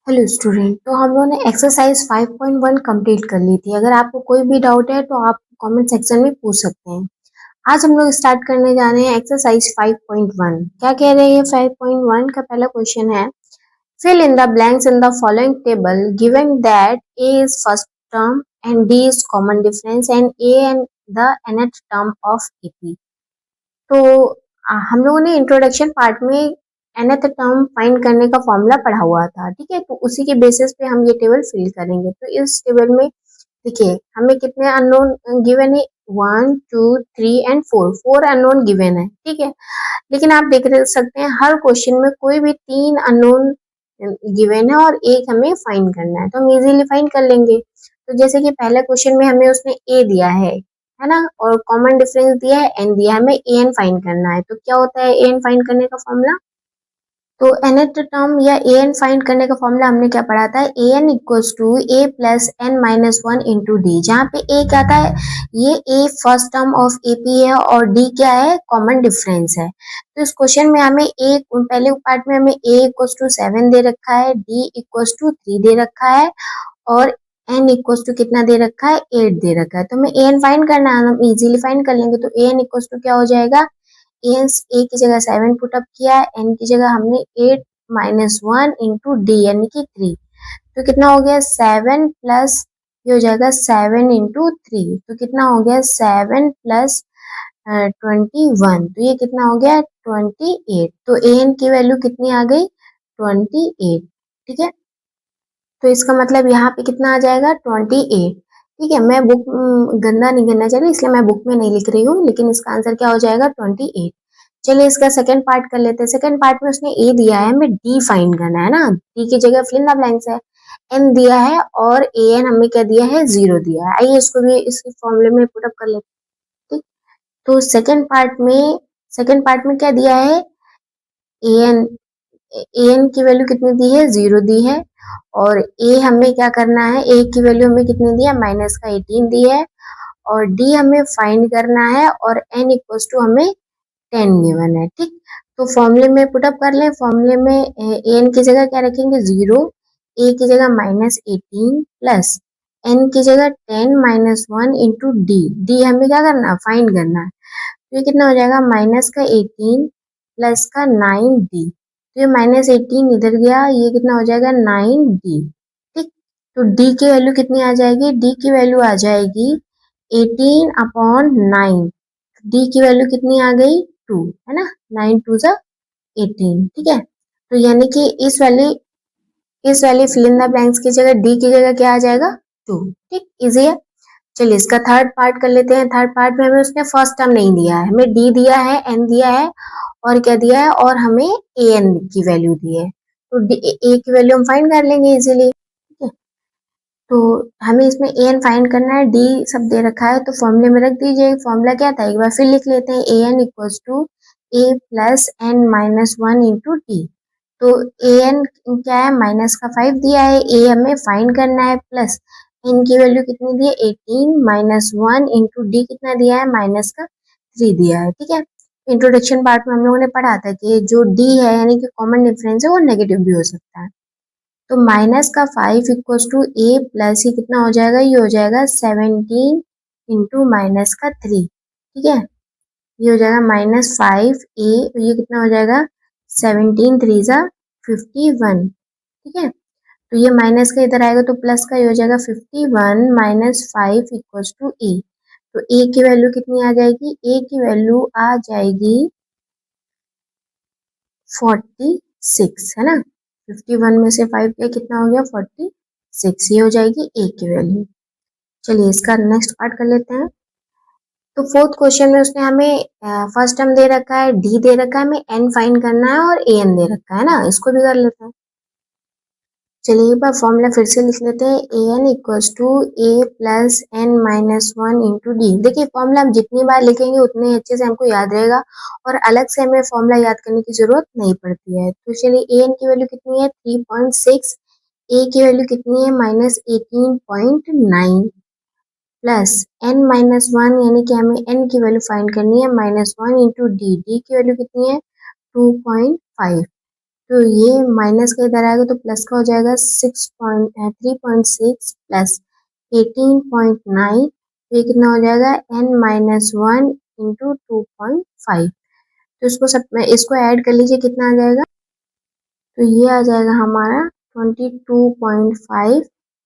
Hello student. तो हम लोगों ने एक्सरसाइज 5.1 कंप्लीट कर ली थी। अगर आपको कोई भी डाउट है तो आप कमेंट सेक्शन में पूछ सकते हैं। आज हम लोग स्टार्ट करने जा रहे हैं एक्सरसाइज 5.1। क्या कह रहे हैं? 5.1 का पहला क्वेश्चन है, fill in the blanks in the following table given that a is first term and d is common difference and a and the nth term of ap। तो हम लोगों ने इंट्रोडक्शन पार्ट में nth टर्म फाइंड करने का formula पढ़ा हुआ था, ठीक है। तो उसी के बेसिस पे हम ये टेबल फिल करेंगे। तो इस टेबल में देखिए हमें कितने अननोन गिवन है, 1 2 3 एंड 4 फोर अननोन गिवन है, ठीक है। लेकिन आप देख सकते हैं हर क्वेश्चन में कोई भी 3 अननोन गिवन है और एक हमें फाइंड करना है, तो हम इजीली फाइंड कर लेंगे। तो जैसे कि पहले क्वेश्चन में हमें उसने ए दिया है ना, और कॉमन डिफरेंस दिया है एन दिया है, हमें ए एन फाइंड करना है। तो क्या होता है ए एन फाइंड करने का फॉर्मूला? तो nth टर्म या ए एन फाइंड करने का फॉर्मूला हमने क्या पढ़ा था? A N equals to A plus N minus one into D, जहाँ पे ए क्या था, ये A first term of A P है और डी क्या है, कॉमन डिफरेंस है। तो इस क्वेश्चन में हमें ए, पहले पार्ट में हमें ए इक्वल्स टू 7 दे रखा है, डी इक्वल्स टू 3 दे रखा है और एन इक्वल्स टू कितना दे रखा है, 8 दे रखा है। तो हमें ए एन फाइंड करना है, हम इजीली फाइंड कर लेंगे। तो ए एन इक्वल्स टू क्या हो जाएगा, ए की जगह 7 पुटअप किया है, एन की जगह हमने 8 माइनस वन इंटू डी यानी कि 3। तो कितना हो गया 7 प्लस, ये हो जाएगा 7 इंटू 3, तो कितना हो गया 7 प्लस 21, तो ये कितना हो गया 28। तो ए एन की वैल्यू कितनी आ गई, 28, ठीक है। तो इसका मतलब यहाँ पे कितना आ जाएगा 28, ठीक है। मैं बुक गंदा नहीं करना चाह रही इसलिए मैं बुक में नहीं लिख रही हूँ, लेकिन इसका आंसर क्या हो जाएगा 28। चलिए इसका सेकंड पार्ट कर लेते हैं। सेकंड पार्ट में उसने ए दिया है, हमें डी फाइंड करना है ना। डी की जगह फिल इन द ब्लैंक्स है, एन दिया है और ए एन हमें क्या दिया है, 0 दिया है। आइए इसको भी इसी फॉर्मूले में पुट अप कर लेते हैं, ठीक। तो सेकंड पार्ट में क्या दिया है, ए एन, ए एन की वैल्यू कितनी दी है, 0 दी है। और ए हमें क्या करना है, ए की वैल्यू हमें कितनी दी है, माइनस का 18 दी है। और डी हमें फाइंड करना है और एन इक्वल्स टू हमें 10 गिवन है, ठीक। तो फॉर्मूले में पुटअप कर लें। फॉर्मूले में ए एन की जगह क्या रखेंगे, 0, ए की जगह माइनस 18 प्लस एन की जगह 10 minus one into D, D हमें क्या करना है, फाइंड करना है। तो ये कितना हो जाएगा, माइनस का 18 प्लस का 9d। तो ये माइनस 18 इधर गया, ये कितना हो जाएगा 9d, ठीक। तो d की वैल्यू कितनी आ जाएगी, d की वैल्यू आ जाएगी 18/9। d की वैल्यू कितनी आ गई 2, है ना, 9 2 जा 18, ठीक है। तो यानी कि इस वाली फिल इन द ब्लैंक्स की जगह d की जगह क्या आ जाएगा 2, ठीक, इजी है। चलिए इसका थर्ड पार्ट कर लेते हैं। थर्ड पार्ट में हमें उसने फर्स्ट टर्म नहीं दिया है, हमें डी दिया है, एन दिया है और क्या दिया है, और हमें ए एन की वैल्यू दी है। तो ए की वैल्यू हम फाइंड कर लेंगे इजीली, ठीक है। तो हमें इसमें ए एन फाइंड करना है, डी सब दे रखा है तो फॉर्मूले में रख दीजिए। फॉर्मूला क्या था, एक बार फिर लिख लेते हैं, A N equals to A plus N minus one into D. तो ए एन क्या है, माइनस का 5 दिया है, ए हमें फाइंड करना है, प्लस एन की वैल्यू कितनी दी है, 18 माइनस वन इंटू डी कितना दिया है, माइनस का 3 दिया है, ठीक है। इंट्रोडक्शन पार्ट में हम लोगों ने पढ़ा था कि जो डी है यानी कि कॉमन डिफरेंस है वो नेगेटिव भी हो सकता है। तो माइनस का 5 इक्वल्स टू ए प्लस ही कितना हो जाएगा, ये हो जाएगा 17 इंटू माइनस का 3, ठीक है। ये हो जाएगा -5 ए, ये कितना हो जाएगा 17 3 जा 51, ठीक है। तो ये माइनस का इधर आएगा तो प्लस का ये हो जाएगा 51 माइनस 5 इक्वल्स टू ए। तो ए की वैल्यू कितनी आ जाएगी, ए की वैल्यू आ जाएगी 46, है ना। 51 में से 5 गया कितना हो गया 46, ये हो जाएगी ए की वैल्यू। चलिए इसका नेक्स्ट पार्ट कर लेते हैं। तो फोर्थ क्वेश्चन में उसने हमें फर्स्ट टर्म दे रखा है, डी दे रखा है, हमें एन फाइंड करना है और ए एन दे रखा है ना, इसको भी कर लेते हैं। चलिए एक बार फॉर्मूला फिर से लिख लेते हैं, A N equals to A plus N minus one into D. देखिए फॉर्मूला हम जितनी बार लिखेंगे उतने अच्छे से हमको याद रहेगा और अलग से हमें फॉर्मूला याद करने की जरूरत नहीं पड़ती है। तो चलिए ए एन की वैल्यू कितनी है 3.6, ए की वैल्यू कितनी है -18.9 प्लस एन माइनस वन यानी कि हमें एन की वैल्यू फाइंड करनी है -1 इंटू डी, डी की वैल्यू कितनी है 2.5, तो ये माइनस का इधर आएगा तो प्लस का हो जाएगा 3.6 प्लस 18.9, तो ये कितना हो जाएगा n-1 इंटू 2.5। तो इसको सब में इसको ऐड कर लीजिए, कितना आ जाएगा, तो ये आ जाएगा हमारा 22.5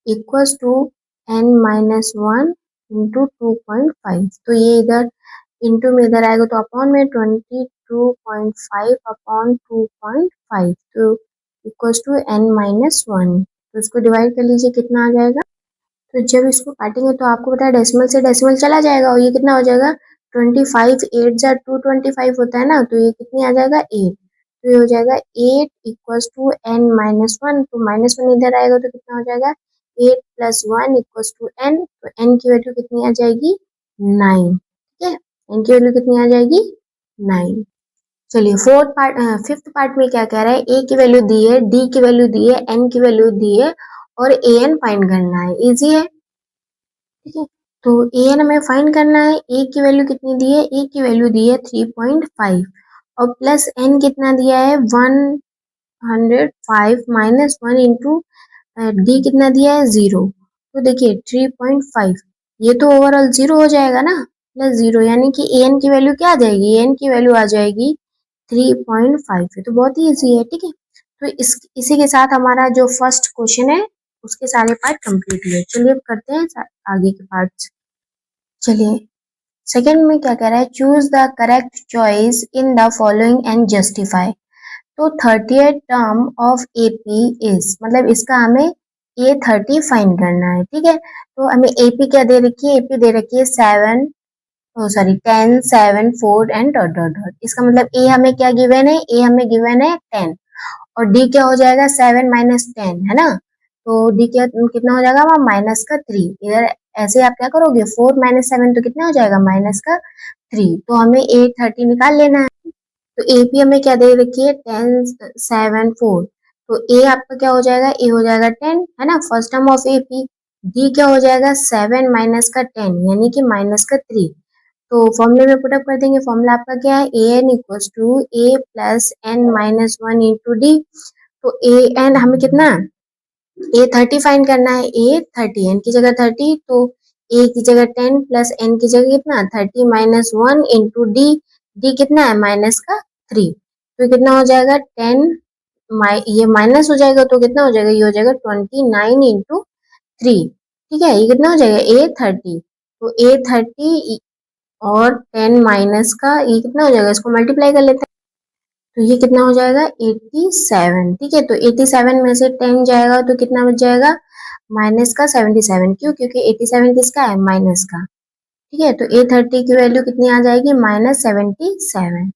इक्वल्स टू n-1 इंटू 2.5। तो ये इधर इंटू में इधर आएगा तो अपॉन में 22.5 अपॉन 2.5, तो इक्वल्स टू n-1। तो इसको डिवाइड कर लीजिए, कितना आ जाएगा, तो जब इसको काटेंगे तो आपको पता है डेसिमल से डेसिमल चला जाएगा और ये कितना हो जाएगा 25, 8 जा 225 होता है ना, तो ये कितनी आ जाएगा 8। तो ये हो जाएगा 8 इक्वल्स टू n-1, तो -1 इधर आएगा तो कितना हो जाएगा 8 प्लस 1 इक्वल्स टू n, तो n की वैल्यू कितनी आ जाएगी 9। ठीक है, n की वैल्यू कितनी आ जाएगी 9। चलिए फिफ्थ पार्ट में क्या कह रहा है, a की वैल्यू दी है, d की वैल्यू दी है, n की वैल्यू दी है और an फाइंड करना है। इजी है, ठीक है। तो an हमें फाइंड करना है, a की वैल्यू कितनी दी है, a की वैल्यू दी है 3.5 और प्लस n कितना दिया है 105 माइनस 1 इंटू डी कितना दिया है 0। तो देखिए 3.5 ये तो ओवरऑल 0 हो जाएगा ना, प्लस 0 यानी कि an की वैल्यू क्या आ जाएगी, an की वैल्यू आ जाएगी 3.5 है। तो बहुत ही इजी है, ठीक है। तो इसी के साथ हमारा जो फर्स्ट क्वेश्चन है उसके सारे पार्ट कंप्लीट हुए। चलिए अब करते हैं आगे के पार्ट्स। चलिए सेकंड में क्या कह रहा है, choose the correct choice in the following and justify. तो 30th term of AP is, मतलब इसका हमें ए 30 फाइंड करना है, ठीक है। तो हमें एपी क्या दे रखी है, एपी दे रखी है 7, sorry 10, 7, 4 and dot dot dot. इसका मतलब ए हमें क्या गिवन है, ए हमें गिवन है 10 और डी क्या हो जाएगा 7 माइनस 10 है ना, तो डी क्या कितना हो जाएगा वहाँ माइनस का 3। इधर ऐसे आप क्या करोगे 4 माइनस 7 तो कितना हो जाएगा माइनस का 3। तो हमें ए 30 निकाल लेना है। तो ए पी हमें क्या दे रखी है 10, 7, 4, तो ए आपका क्या हो जाएगा, ए हो जाएगा 10 है ना, first term of A P. D क्या हो जाएगा 7 माइनस का 10 यानी कि माइनस का 3। तो फॉर्मूले में पुटअप कर देंगे, फॉर्मूला आपका क्या है A N equals to A plus N minus 1 into D. तो ए एन हमें कितना ए 30 फाइंड करना है, ए 30 एन की जगह 30, तो ए की जगह 10 प्लस एन की जगह कितना 30 माइनस 1 इंटू डी, डी कितना है माइनस का 3। तो कितना हो जाएगा 10 ये माइनस हो जाएगा तो कितना हो जाएगा, ये हो जाएगा 29 इंटू 3। ठीक है, ये कितना हो जाएगा ए 30, तो ए 30 और 10 माइनस का ये कितना हो जाएगा, इसको मल्टीप्लाई कर लेते हैं तो ये कितना हो जाएगा 87। ठीक है, तो 87 में से 10 जाएगा तो कितना बच जाएगा माइनस का 77। क्यों, क्योंकि 87 किसका है माइनस का। ठीक है, तो ए 30 की वैल्यू कितनी आ जाएगी -77।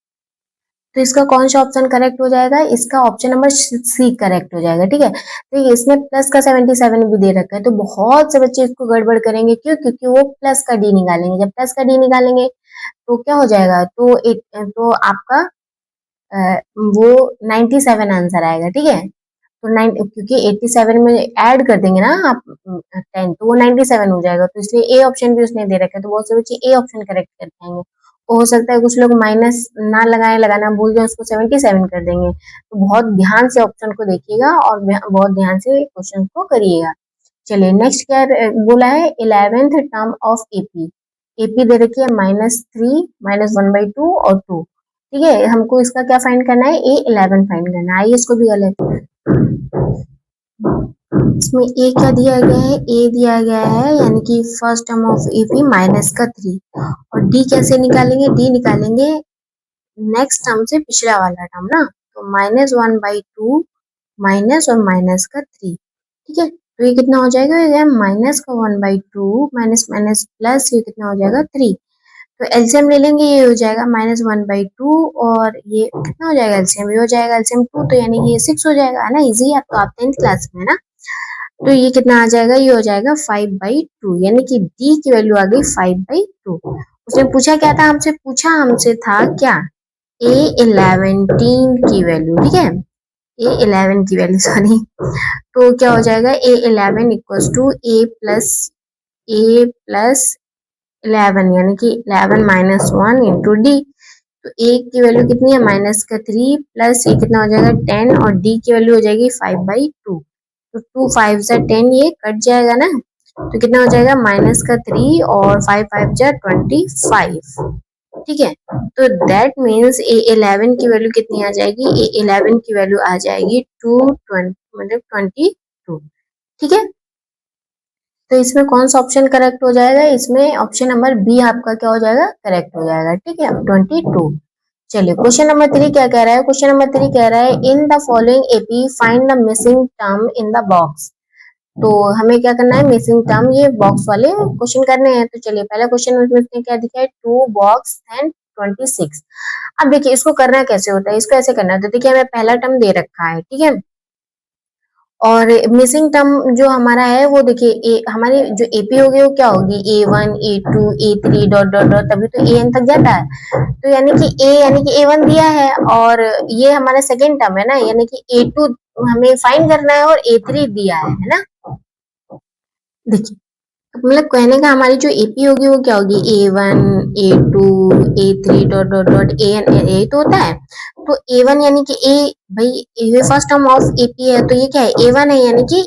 तो इसका कौन सा ऑप्शन करेक्ट हो जाएगा, इसका ऑप्शन नंबर सी करेक्ट हो जाएगा। ठीक है, तो इसमें प्लस का 77 भी दे रखा है तो बहुत से बच्चे इसको गड़बड़ करेंगे। क्यों, क्योंकि वो प्लस का डी निकालेंगे, जब प्लस का डी निकालेंगे तो क्या हो जाएगा, तो आपका वो 97 आंसर आएगा। ठीक है, तो 9 क्योंकि 87 में ऐड कर देंगे ना आप 10 तो वो 97 हो जाएगा, तो इसलिए ए ऑप्शन भी उसने दे रखा है। तो बहुत से बच्चे ए ऑप्शन करेक्ट करके आएंगे। हो सकता है कुछ लोग माइनस ना लगाए, लगाना भूल जाए, उसको 77 कर देंगे। तो बहुत ध्यान से ऑप्शन को देखिएगा और बहुत ध्यान से क्वेश्चन को करिएगा। चलिए नेक्स्ट क्या बोला है, 11th term of AP. AP दे रखी है -3, -1/2 और 2। ठीक है, हमको इसका क्या फाइंड करना है, ए 11 फाइंड करना है। आइए इसको भी गलत, इसमें ए क्या दिया गया है, ए दिया गया है यानी कि फर्स्ट टर्म ऑफ एपी -3 और डी कैसे निकालेंगे, डी निकालेंगे नेक्स्ट टर्म से पिछला वाला टर्म ना, तो -1/2 माइनस और माइनस का 3। ठीक है, तो ये कितना हो जाएगा, ये माइनस का 1/2 माइनस माइनस प्लस ये कितना हो जाएगा 3। तो एलसीएम ले लेंगे, ये हो जाएगा -1/2 और ये कितना हो जाएगा एलसीएम, ये हो जाएगा एलसीएम 2, तो यानी कि ये 6 हो जाएगा, है ना, इजी है। तो आप 10th क्लास में है ना, तो ये कितना आ जाएगा, ये हो जाएगा 5/2 यानी कि डी की वैल्यू आ गई 5/2। उसने पूछा क्या था हमसे, पूछा हमसे था क्या A11 की वैल्यू। ठीक है, A11 की वैल्यू सॉरी, तो क्या हो जाएगा A11 equals to A plus 11 यानी कि 11 माइनस 1 इंटू डी। तो ए की वैल्यू कितनी है -3 प्लस ये कितना हो जाएगा 10 और डी की वैल्यू हो जाएगी 5/2। तो 2 5 जा 10 ये कट जाएगा ना, तो कितना हो जाएगा -3 और 5 5 जा 25। ठीक है, तो दैट मीन्स A11 की वैल्यू कितनी आ जाएगी, A11 की वैल्यू आ जाएगी 220 मतलब 22। ठीक है, तो इसमें कौन सा ऑप्शन करेक्ट हो जाएगा, इसमें ऑप्शन नंबर बी आपका क्या हो जाएगा, करेक्ट हो जाएगा। ठीक है, 22। चलिए क्वेश्चन नंबर 3 क्या कह रहा है, क्वेश्चन नंबर 3 कह रहा है in the following AP find the missing term in the box. तो हमें क्या करना है, मिसिंग टर्म ये बॉक्स वाले क्वेश्चन करने हैं। तो चलिए पहला क्वेश्चन में इसने क्या दिखा है, 2 बॉक्स एंड 26। अब देखिए इसको करना कैसे होता है, इसको ऐसे करना है। तो देखिए हमें पहला टर्म दे रखा है, ठीक है, और मिसिंग टर्म जो हमारा है वो देखिए हमारी जो एपी होगी वो क्या होगी, A1 A2 A3 dot dot dot, तभी तो AN तक जाता है। तो यानी कि A1 दिया है और ये हमारा सेकेंड टर्म है ना, यानी कि A2 हमें फाइंड करना है और A3 दिया है ना। देखिए मतलब कहने का हमारी जो एपी होगी वो क्या होगी, A1 A2 A3 dot dot dot AN, यही तो होता है। तो A1 यानी कि ए, भाई ये फर्स्ट टर्म ऑफ एपी है तो ये क्या है, A1 है यानी कि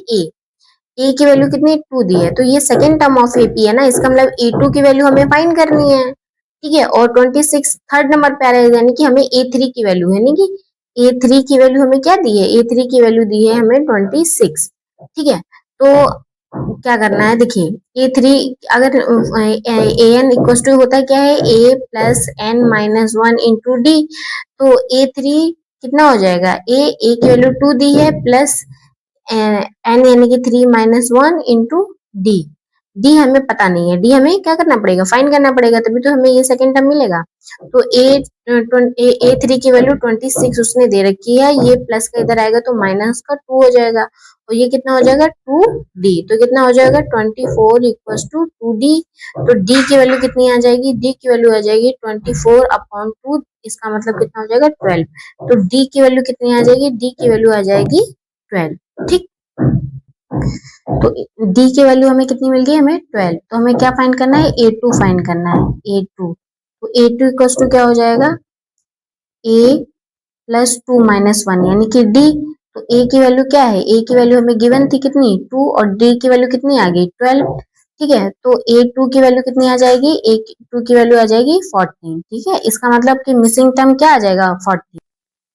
ए की वैल्यू कितनी 2 दी है, तो ये सेकेंड टर्म ऑफ एपी है ना, इसका मतलब A2 की वैल्यू हमें फाइंड करनी है। ठीक है, और 26 थर्ड नंबर पे आ रहा है, यानी कि हमें A3 की वैल्यू है, यानी कि A3 की वैल्यू हमें क्या दी है, A3 की वैल्यू दी है हमें 26। ठीक है, तो क्या करना है, देखिए A3 अगर AN इक्वल टू होता है क्या है, A plus N minus 1 into D. तो A3 कितना हो जाएगा, ए की वैल्यू 2 दी है प्लस N यानी कि 3 माइनस 1 इंटू डी। डी हमें पता नहीं है, डी हमें क्या करना पड़ेगा, फाइंड करना पड़ेगा, तभी तो हमें ये सेकंड टर्म मिलेगा। तो A3 की वैल्यू 26 उसने दे रखी है, ये प्लस का इधर आएगा तो माइनस का 2 हो जाएगा, और ये कितना हो जाएगा 2D। तो कितना हो जाएगा 24 इक्वल टू 2D। तो D की वैल्यू कितनी आ जाएगी, D की वैल्यू आ जाएगी 24/2, इसका मतलब कितना हो जाएगा 12। तो D की वैल्यू कितनी आ जाएगी, D की वैल्यू आ जाएगी 12। ठीक, तो D की वैल्यू हमें कितनी मिल गई, हमें 12। तो हमें क्या फाइंड करना है, A2 फाइंड करना है, A2। तो A2 इक्वल टू क्या हो जाएगा, A प्लस 2 माइनस 1 यानी कि D। तो A की वैल्यू क्या है, A की वैल्यू हमें गिवन थी कितनी 2, और D की वैल्यू कितनी आ गई 12। ठीक है, तो A2 की वैल्यू कितनी आ जाएगी, A2 की वैल्यू आ जाएगी 14। ठीक है, इसका मतलब कि मिसिंग टर्म क्या आ जाएगा 14।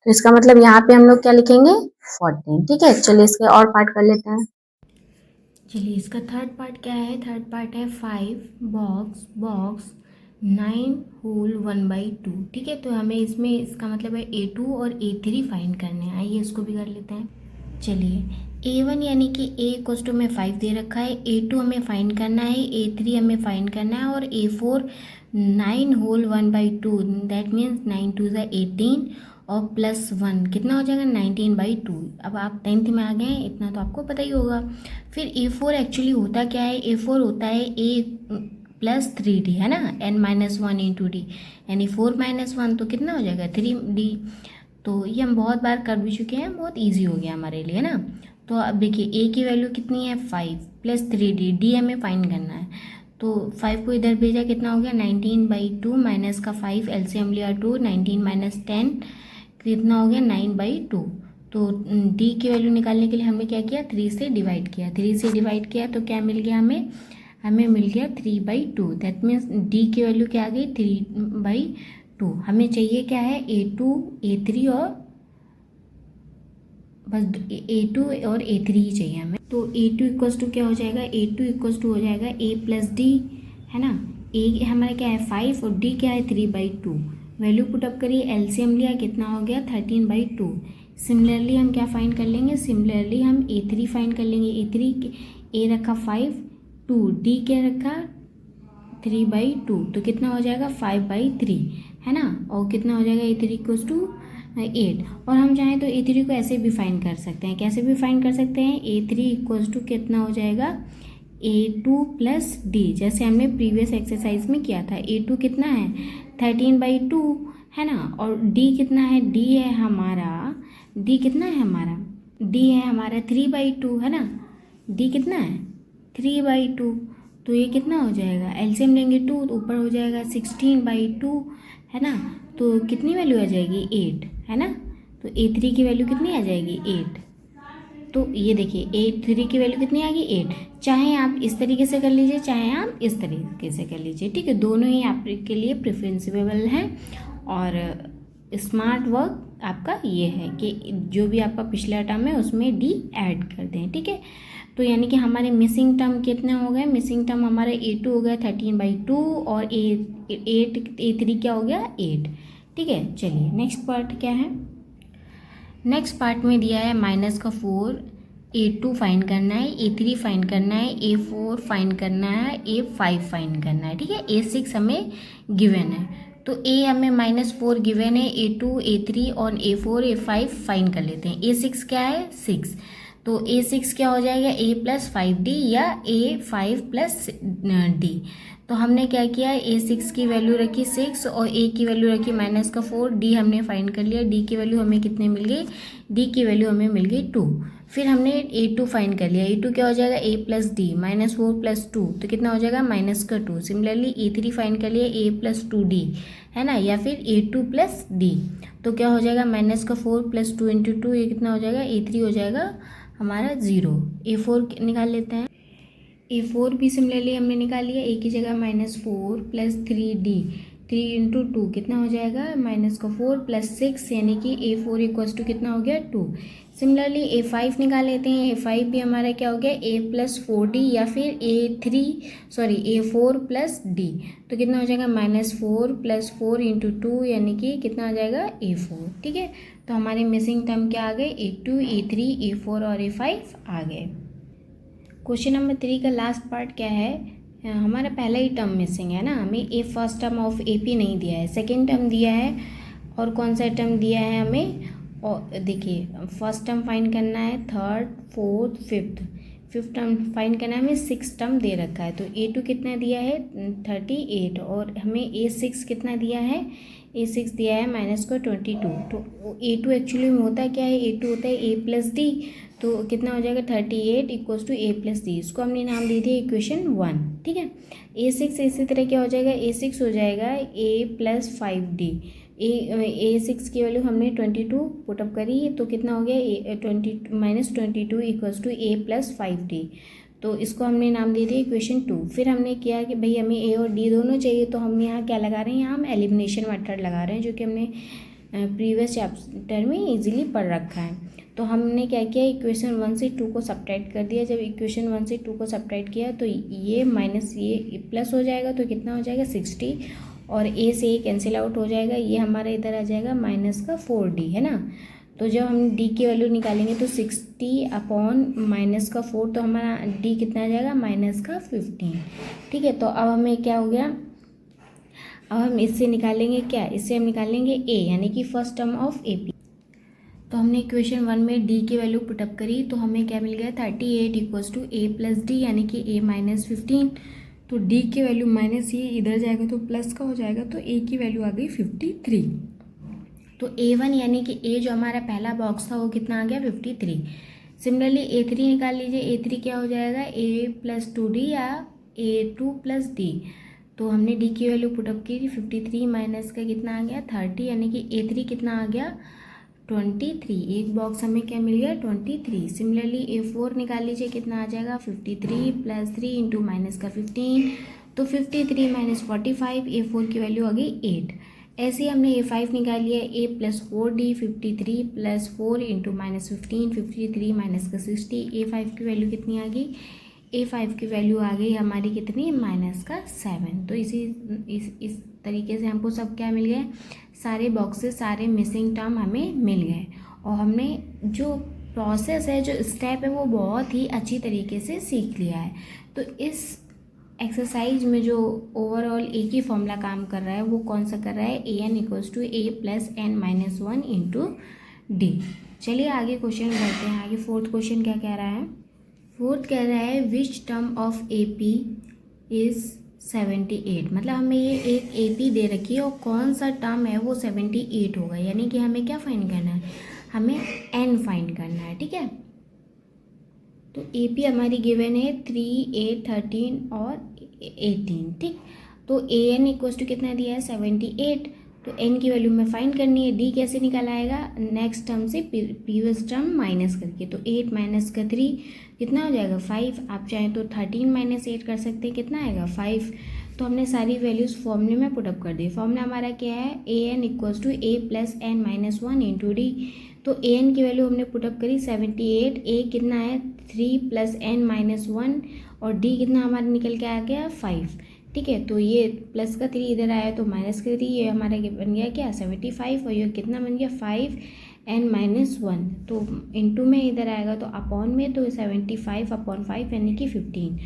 तो इसका मतलब यहाँ पे हम लोग क्या लिखेंगे 14। ठीक है, चलिए इसके और पार्ट कर लेते हैं। चलिए इसका थर्ड पार्ट क्या है, थर्ड पार्ट है 5 बॉक्स बॉक्स 9 होल 1/2। ठीक है, तो हमें इसमें इसका मतलब है A2 और A3 फाइंड करने हैं। आइए इसको भी कर लेते हैं। चलिए A1 यानी कि A इक्वल टू में 5 दे रखा है, A2 हमें फाइंड करना है, A3 हमें फाइंड करना है, और A4 9 होल 1/2, दैट मीन्स 9 2 ज़ा 18 और प्लस 1 कितना हो जाएगा 19/2। अब आप 10th में आ गए हैं, इतना तो आपको पता ही होगा। फिर A4 एक्चुअली होता क्या है, A4 होता है A प्लस 3D, है ना, N माइनस 1 इंटू डी, यानी 4 माइनस 1 तो कितना हो जाएगा 3D। तो ये हम बहुत बार कर भी चुके हैं, बहुत इजी हो गया हमारे लिए, है ना। तो अब देखिए A की वैल्यू कितनी है 5 प्लस 3D, डी हमें फाइंड करना है। तो 5 को इधर भेजा, कितना हो गया 19/2 माइनस का 5, एलसीएम लिया 2, 19 माइनस 10 कितना हो गया 9/2। तो डी की वैल्यू निकालने के लिए हमने क्या किया, 3 से डिवाइड किया, 3 से डिवाइड किया तो क्या मिल गया हमें, हमें मिल गया 3/2। दैट मीन्स डी की वैल्यू क्या आ गई 3/2। हमें चाहिए क्या है A2 A3 और बस A2 और A3 ही चाहिए हमें। तो A2 इक्वल्स टू क्या हो जाएगा, A2 इक्वल्स टू हो जाएगा A प्लस डी, है ना। A हमारा क्या है 5 और D क्या है 3/2। वैल्यू पुट अप करिए, एलसीएम लिया, कितना हो गया 13/2। सिमिलरली हम क्या फाइंड कर लेंगे, सिमिलरली हम A3 फाइंड कर लेंगे। A3 A रखा 5, 2 D क्या रखा 3/2, तो कितना हो जाएगा 5/3, है ना। और कितना हो जाएगा A3 इक्वल्स टू 8। और हम चाहें तो A3 को ऐसे भी फाइंड कर सकते हैं, कैसे भी फाइंड कर सकते हैं, A3 इक्वल्स टू कितना हो जाएगा A2 प्लस डी, जैसे हमने प्रीवियस एक्सरसाइज में किया था। A2 कितना है 13/2, है ना, और D कितना है, D है हमारा, D कितना है हमारा, D है हमारा 3/2, है ना। D कितना है 3/2, तो ये कितना हो जाएगा, एलसीएम लेंगे 2 तो ऊपर हो जाएगा 16/2, है ना। तो कितनी वैल्यू आ जाएगी 8, है ना। तो A3 की वैल्यू कितनी आ जाएगी 8। तो ये देखिए A3 की वैल्यू कितनी आ गई 8। चाहे आप इस तरीके से कर लीजिए, चाहे आप इस तरीके से कर लीजिए, ठीक है, दोनों ही आपके लिए प्रेफरेंसेबल हैं। और स्मार्ट वर्क आपका ये है कि जो भी आपका पिछला टर्म है उसमें डी ऐड कर दें, ठीक है। तो यानी कि हमारे मिसिंग टर्म कितने हो गए, मिसिंग टर्म हमारे A2 हो गया 13/2 और A3 क्या हो गया 8, ठीक है। चलिए नेक्स्ट पार्ट क्या है। नेक्स्ट पार्ट में दिया है -4, A2 फाइंड करना है, A3 फाइंड करना है, A4 फाइंड करना है, A5 फाइंड करना है, ठीक है। A6 हमें गिवन है, तो A हमें -4 गिवन है, A2 A3 और A4 A5 फाइंड कर लेते हैं। A6 क्या है 6, तो A6 क्या हो जाएगा A+5D या A5+D। तो हमने क्या किया, A6 की वैल्यू रखी 6 और A की वैल्यू रखी -4, D हमने फाइंड कर लिया, D की वैल्यू हमें कितने मिल गई, D की वैल्यू हमें मिल गई 2। फिर हमने A2 फाइंड कर लिया, A2 क्या हो जाएगा A+D, -4+2 तो कितना हो जाएगा -2। सिमिलरली A3 फाइंड कर लिया A+2D, है ना, या फिर A2+D, तो क्या हो जाएगा -4+2 × 2, ये कितना हो जाएगा A3 हो जाएगा हमारा 0। A4 निकाल लेते हैं। A4 भी सिमिलरली हमने निकाल लिया, A की जगह -4+3D, 3 × 2 कितना हो जाएगा -4+6, यानी कि A4 = कितना हो गया 2। सिमिलरली A5 निकाल लेते हैं, A5 भी हमारा क्या हो गया A+4D या फिर A4+D, तो कितना हो जाएगा -4+4 × 2, यानी कि कितना आ जाएगा A4, ठीक है। तो हमारे मिसिंग टर्म क्या आ गए A2 A3 A4 और A5 आ गए। क्वेश्चन नंबर 3 का लास्ट पार्ट क्या है, हमारा पहला ही टर्म मिसिंग है ना, हमें फर्स्ट टर्म ऑफ AP नहीं दिया है, सेकेंड टर्म दिया है, और कौन सा टर्म दिया है हमें, और देखिए फर्स्ट टर्म फाइंड करना है, third fourth fifth term find करना है, हमें 6 टर्म दे रखा है। तो A2 कितना दिया है 38 और हमें A6 कितना दिया है, A6 दिया है -22। तो A2 एक्चुअली में होता क्या है, A2 होता है A+D, तो कितना हो जाएगा 38 = A+D, इसको हमने नाम दे दिया इक्वेशन 1, ठीक है। A6 इसी तरह क्या हो जाएगा, A6 हो जाएगा A+5D, A6 की वैल्यू हमने 22 पुटअप करी, तो कितना हो गया -22 = A+5D, तो इसको हमने नाम दे दिया इक्वेशन 2। फिर हमने किया कि भाई हमें A और D दोनों चाहिए, तो हम यहाँ क्या लगा रहे हैं, यहाँ हम एलिमिनेशन मेथड लगा रहे हैं, जो कि हमने प्रीवियस चैप्टर में इजीली पढ़ रखा है। तो हमने क्या किया, इक्वेशन 1 से 2 को सब्ट्रैक्ट कर दिया। जब इक्वेशन 1 से 2 को सब्ट्रैक्ट किया तो ये माइनस ये प्लस हो जाएगा, तो कितना हो जाएगा 60, और A से A कैंसिल आउट हो जाएगा, ये हमारा इधर आ जाएगा -4D, है ना। तो जब हम D की वैल्यू निकालेंगे तो 60/- 4, तो हमारा D कितना आ जाएगा -15, ठीक है। तो अब हमें क्या हो गया, अब हम इससे निकालेंगे क्या, इससे हम निकालेंगे A, यानी कि फर्स्ट टर्म ऑफ AP। तो हमने इक्वेशन 1 में D की वैल्यू पुटअप करी, तो हमें क्या मिल गया 38 = A+D, यानी कि A -15। तो D की वैल्यू माइनस ये इधर जाएगा तो प्लस का हो जाएगा, तो A की वैल्यू आ गई 53। तो A1 यानी कि A जो हमारा पहला बॉक्स था वो कितना आ गया 53। सिमिलरली A3 निकाल लीजिए, A3 क्या हो जाएगा A+2D या A2+D। तो हमने D की वैल्यू पुटअप की 53 माइनस का कितना आ गया 30, यानी कि A3 कितना आ गया 23। एक बॉक्स हमें क्या मिल गया 23। सिमिलरली A4 निकाल लीजिए, कितना आ जाएगा 53 + 3 × -15, तो 53 - 45, A4 की वैल्यू आ गई 8। ऐसे ही हमने A5 निकाल लिया, A+4D, 53 + 4 × -15, 53 - 60, A5 की वैल्यू कितनी आ गई, A5 की वैल्यू आ गई हमारी कितनी -7। तो इस तरीके से हमको सब क्या मिल गए, सारे बॉक्सेस, सारे मिसिंग टर्म हमें मिल गए, और हमने जो प्रोसेस है, जो स्टेप है, वो बहुत ही अच्छी तरीके से सीख लिया है। तो इस एक्सरसाइज में जो ओवरऑल एक ही फॉर्मूला काम कर रहा है, वो कौन सा कर रहा है, AN = A + n - 1 × D। चलिए आगे क्वेश्चन बढ़ते हैं। आगे फोर्थ क्वेश्चन क्या कह रहा है, फोर्थ कह रहा है विच टर्म ऑफ AP इज़ 78। मतलब हमें ये एक AP दे रखी है और कौन सा टर्म है वो 78 होगा, यानी कि हमें क्या फाइंड करना है, हमें N फाइंड करना है, ठीक है। तो AP हमारी गिवन है 3, 8, 13 और 18, ठीक। तो AN = कितना दिया है 78, तो n की वैल्यू में फाइंड करनी है। d कैसे निकल आएगा, नेक्स्ट टर्म से प्रीवियस टर्म माइनस करके। तो 8 माइनस का 3 कितना हो जाएगा 5। आप चाहें तो 13 माइनस 8 कर सकते हैं, कितना आएगा 5। तो हमने सारी वैल्यूज़ फॉर्मूले में पुटअप कर दी। फॉर्मूला हमारा क्या है, an equals to a plus n minus 1 into D. तो an की वैल्यू हमने पुटअप करी 78, a कितना है 3 प्लस n माइनस 1 और d कितना हमारा निकल के आ गया 5। ठीक है, तो ये प्लस का 3 इधर आया तो माइनस का 3, ये हमारा बन गया क्या 75 और ये कितना बन गया 5 n माइनस 1। तो इंटू में इधर आएगा तो अपॉन में, तो 75 अपॉन 5 यानी कि 15।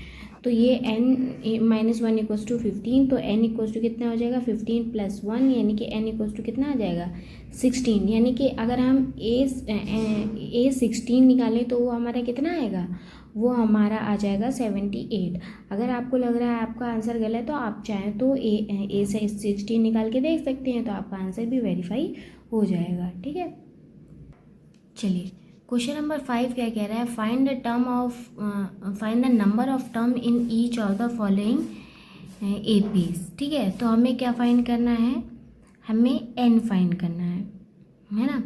तो ये n माइनस 1 इक्वल्स टू 15, तो n इक्वल्स टू कितना हो जाएगा 15 प्लस 1 यानी कि n इक्वल्स टू कितना आ जाएगा 16। यानी कि अगर हम a 16 निकालें तो वो हमारा कितना आएगा, वो हमारा आ जाएगा 78। अगर आपको लग रहा है आपका आंसर गलत है तो आप चाहें तो ए से 16 निकाल के देख सकते हैं, तो आपका आंसर भी वेरीफाई हो जाएगा। ठीक है, चलिए क्वेश्चन नंबर 5 क्या कह रहा है, find the number of term in each of the following APs. ठीक है, तो हमें क्या फाइंड करना है, हमें n फाइंड करना है ना।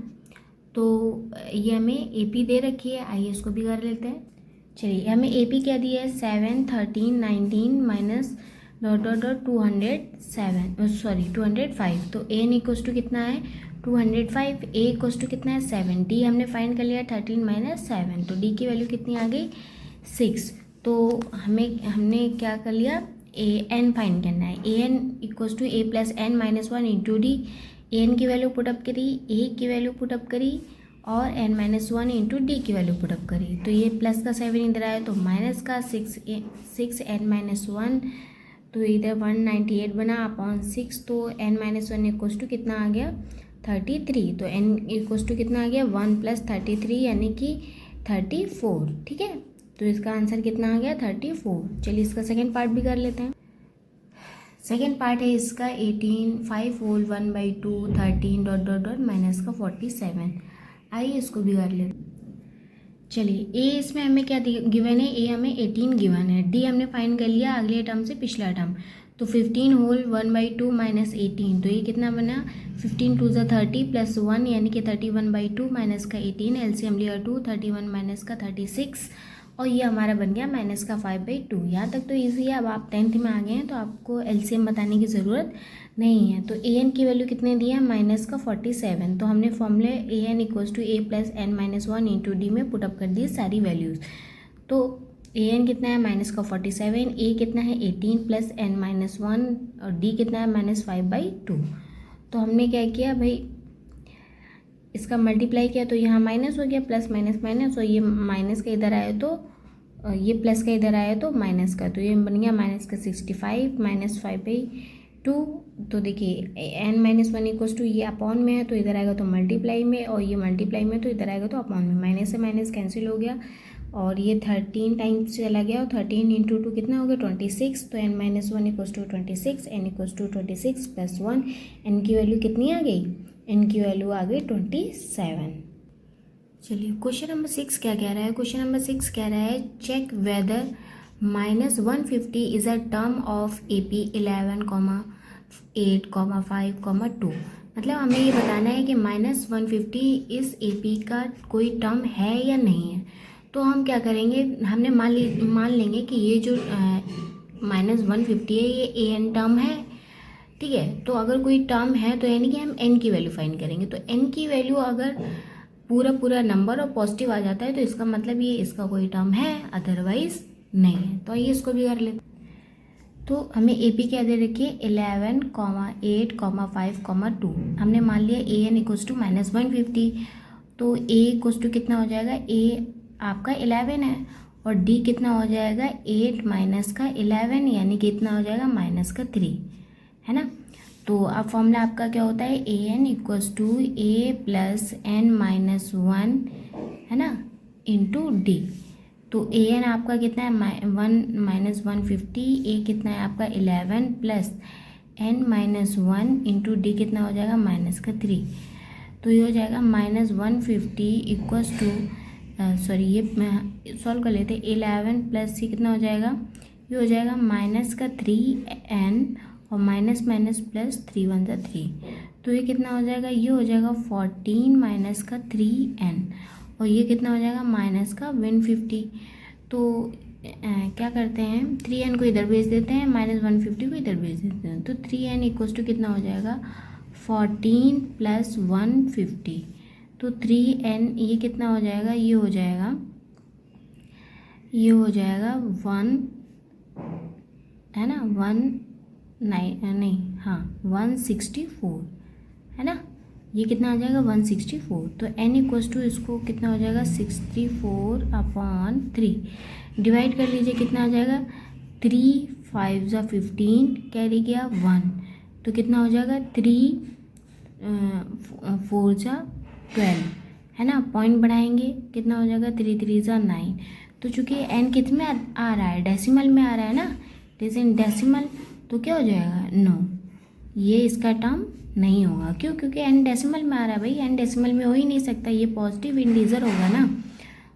तो ये हमें एपी दे रखी है, आइए इसको भी कर लेते हैं। चलिए हमें एपी क्या दिया है 7, 13, 19 माइनस डॉट डॉट डॉट 205। तो एन इक्वल्स टू कितना है 205, ए इक्वल्स टू कितना है 7, डी हमने फाइंड कर लिया 13 माइनस 7, तो डी की वैल्यू कितनी आ गई 6। तो हमने क्या कर लिया, ए एन फाइंड करना है। A N equals to A plus N minus 1 into D. A N की वैल्यू पुटअप करी, ए की वैल्यू पुटअप करी और n माइनस 1 इंटू डी की वैल्यू पुटअप करी। तो ये प्लस का 7 इधर आया तो माइनस का 6 n माइनस 1, तो इधर 198 बना अपॉन 6। तो n माइनस 1 इक्वल्स टू कितना आ गया 33। तो n इक्वल्स टू कितना आ गया 1 प्लस 33 यानी कि 34। ठीक है, तो इसका आंसर कितना आ गया 34। चलिए इसका सेकेंड पार्ट भी कर लेते हैं। सेकेंड पार्ट है इसका 18, 5 whole 1/2 13 dot dot dot minus का 47। आइए इसको भी कर लेते। चलिए ए इसमें हमें क्या गिवन है, ए हमें 18 गिवन है, डी हमने फाइंड कर लिया अगले टर्म से पिछला टर्म। तो 15 होल 1/2 माइनस 18, तो ये कितना बना 15 2 ज़ा 30 प्लस 1 यानी कि 31/2 माइनस का 18, एलसीएम लिया 2, 31 माइनस का 36 और ये हमारा बन गया माइनस का 5/2। यहाँ तक तो ईजी है। अब आप 10th में आ गए हैं तो आपको एलसीएम बताने की ज़रूरत नहीं है। तो ए एन की वैल्यू कितने दी है माइनस का 47। तो हमने फॉर्मूले A N equals to A plus N minus 1 into D में पुटअप कर दी सारी वैल्यूज़। तो ए एन कितना है माइनस का 47, ए कितना है 18 प्लस एन माइनस 1 और डी कितना है माइनस 5/2। तो हमने क्या किया भाई, इसका मल्टीप्लाई किया तो यहाँ माइनस हो गया, प्लस माइनस माइनस, और ये माइनस का इधर आया तो ये प्लस का इधर आया तो माइनस का, तो ये बन गया माइनस का 65 माइनस 5/2। तो देखिए एन माइनस 1 इक्वल्स टू ये अपॉन में है तो इधर आएगा तो मल्टीप्लाई में, और ये मल्टीप्लाई में तो इधर आएगा तो अपॉन में। माइनस से माइनस कैंसिल हो गया और ये 13 टाइम्स चला गया और 13 इंटू 2 कितना हो गया 26। तो n minus 1 equals to 26, n equals to 26 plus 1, n की वैल्यू कितनी आ गई, n की वैल्यू आ गई 27। चलिए क्वेश्चन नंबर 6 क्या कह रहा है, क्वेश्चन नंबर 6 कह रहा है check whether minus 150 is a term of AP 11, 8, 5, 2। मतलब हमें ये बताना है कि माइनस 150 इस AP का कोई टर्म है या नहीं है। तो हम क्या करेंगे, हमने मान लेंगे कि ये जो माइनस 150 है ये an टर्म है। ठीक है, तो अगर कोई टर्म है तो यानी कि हम n की वैल्यू फाइंड करेंगे। तो n की वैल्यू अगर पूरा नंबर और पॉजिटिव आ जाता है तो इसका मतलब ये इसका कोई टर्म है, अदरवाइज नहीं है। तो आइए इसको भी कर लेते। तो हमें AP क्या दे रखी है 11, 8, 5, 2। हमने मान लिया ए एन इक्वल्स टू माइनस 150, तो ए इक्वल्स टू कितना हो जाएगा, ए आपका 11 है और डी कितना हो जाएगा 8 माइनस का 11 यानी कि कितना हो जाएगा माइनस का 3, है ना। तो अब फॉर्मूला आपका क्या होता है A N equals to A plus N minus 1, है ना, इंटू डी। तो ए एन आपका कितना है 1 माइनस 150, ए कितना है आपका 11 plus N minus 1 into d कितना हो जाएगा माइनस का 3। तो ये हो जाएगा माइनस 150 इक्वल्स टू सॉरी ये सॉल्व कर लेते 11 प्लस सी कितना हो जाएगा, ये हो जाएगा माइनस का 3n और माइनस माइनस प्लस 3 1 3। तो ये कितना हो जाएगा, ये हो जाएगा 14 माइनस का 3n, और ये कितना हो जाएगा माइनस का 150। तो क्या करते हैं, 3n को इधर भेज देते हैं, माइनस 150 को इधर भेज देते हैं, तो 3n इक्वल्स टू कितना हो जाएगा 14 प्लस 150। तो 3n ये कितना हो जाएगा, ये हो जाएगा 1 है ना, 164 है ना, ये कितना आ जाएगा 164। तो n इक्वल्स टू इसको कितना हो जाएगा 64/3, डिवाइड कर लीजिए कितना आ जाएगा 3 5 ज़ा 15, कैरी गया 1, तो कितना हो जाएगा 3 4 ज़ा 12 है ना, पॉइंट बढ़ाएंगे कितना हो जाएगा 3 3 ज़ा 9। तो चूँकि n कितने में आ रहा है, डेसिमल में आ रहा है ना, दिस इन डेसिमल, तो क्या हो जाएगा 9, ये इसका टर्म नहीं होगा। क्यों, क्योंकि n डेसिमल में आ रहा है भाई, n डेसिमल में हो ही नहीं सकता, ये पॉजिटिव इंटीजर होगा ना।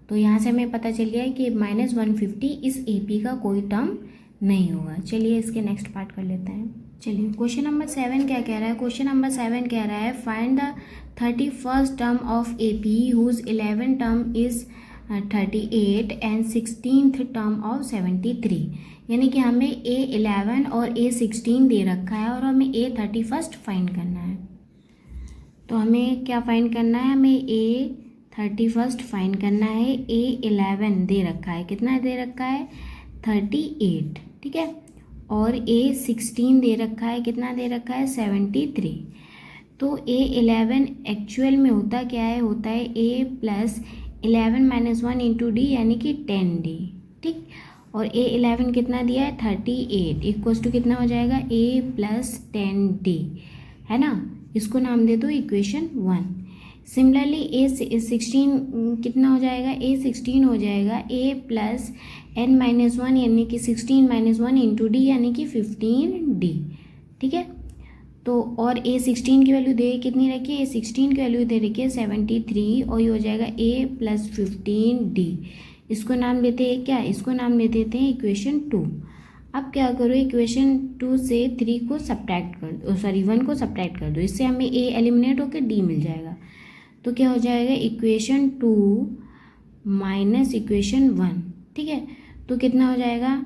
तो यहाँ से हमें पता चल गया है कि -150 इस AP का कोई टर्म नहीं होगा। चलिए इसके नेक्स्ट पार्ट कर लेते हैं। चलिए क्वेश्चन नंबर 7 क्या कह रहा है, क्वेश्चन नंबर 7 कह रहा है find the 31st term of AP whose 11 term is 38 and 16th term of 73। यानी कि हमें A11 और A16 दे रखा है और हमें A31 फाइंड करना है। तो हमें क्या फाइंड करना है, हमें A31 फाइंड करना है। A11 दे रखा है, कितना दे रखा है 38, ठीक है, और A16 दे रखा है, कितना दे रखा है 73। तो A11 एक्चुअल में होता क्या है, होता है A plus 11 minus 1 into d, यानी कि 10D, ठीक। और A11 कितना दिया है 38, इक्वल्स टू कितना हो जाएगा A प्लस 10D, है ना, इसको नाम दे दो इक्वेशन 1। सिमिलरली A16 कितना हो जाएगा, A16 हो जाएगा A प्लस n माइनस 1 यानी कि 16 माइनस 1 इंटू डी, यानी कि 15D, ठीक है। तो और A16 की वैल्यू दे कितनी रखी है, A16 की वैल्यू दे रखी है 73, और ये हो जाएगा A प्लस 15D। इसको नाम देते हैं क्या, इसको नाम दे देते हैं इक्वेशन 2। अब क्या करो, इक्वेशन 2 से 3 को सब्ट्रैक्ट कर दो, सॉरी 1 को सब्ट्रैक्ट कर दो, इससे हमें A एलिमिनेट होकर D मिल जाएगा। तो क्या हो जाएगा इक्वेशन 2 माइनस इक्वेशन 1, ठीक है। तो कितना हो जाएगा,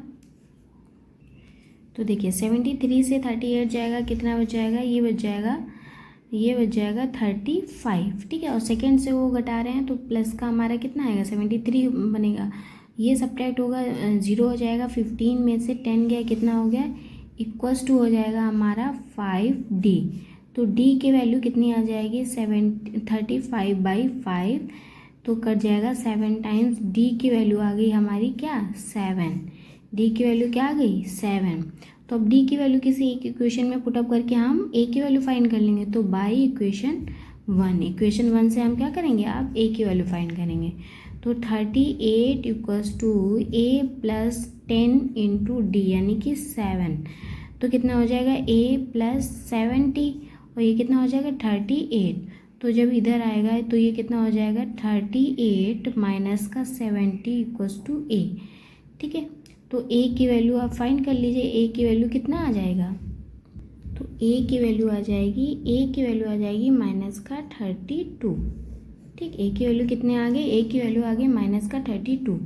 तो देखिए 73 से 38 जाएगा, कितना बच जाएगा, ये बच जाएगा 35, ठीक है। और सेकेंड से वो घटा रहे हैं तो प्लस का हमारा कितना आएगा 73 बनेगा, ये सब्ट्रैक्ट होगा 0 हो जाएगा, 15 में से 10 गया, कितना हो गया इक्वल्स टू हो जाएगा हमारा 5D। तो D की वैल्यू कितनी आ जाएगी 35/5, तो कट जाएगा 7 टाइम्स, D की वैल्यू आ गई हमारी क्या 7, D की वैल्यू क्या आ गई 7। तो अब D की वैल्यू किसी एक इक्वेशन में पुटअप करके हम A की वैल्यू फाइंड कर लेंगे। तो बाई इक्वेशन 1 से हम क्या करेंगे, आप A की वैल्यू फाइंड करेंगे। तो 38 equals to A plus 10 into d, यानी कि 7, तो कितना हो जाएगा A प्लस 70, और ये कितना हो जाएगा 38। तो जब इधर आएगा तो ये कितना हो जाएगा 38 माइनस का 70 इक्वल्स टू A, ठीक है। तो A की वैल्यू आप फाइंड कर लीजिए, A की वैल्यू कितना आ जाएगा, तो A की वैल्यू आ जाएगी माइनस का 32, ठीक। A की वैल्यू कितने आ गए, A की वैल्यू आ गई माइनस का 32।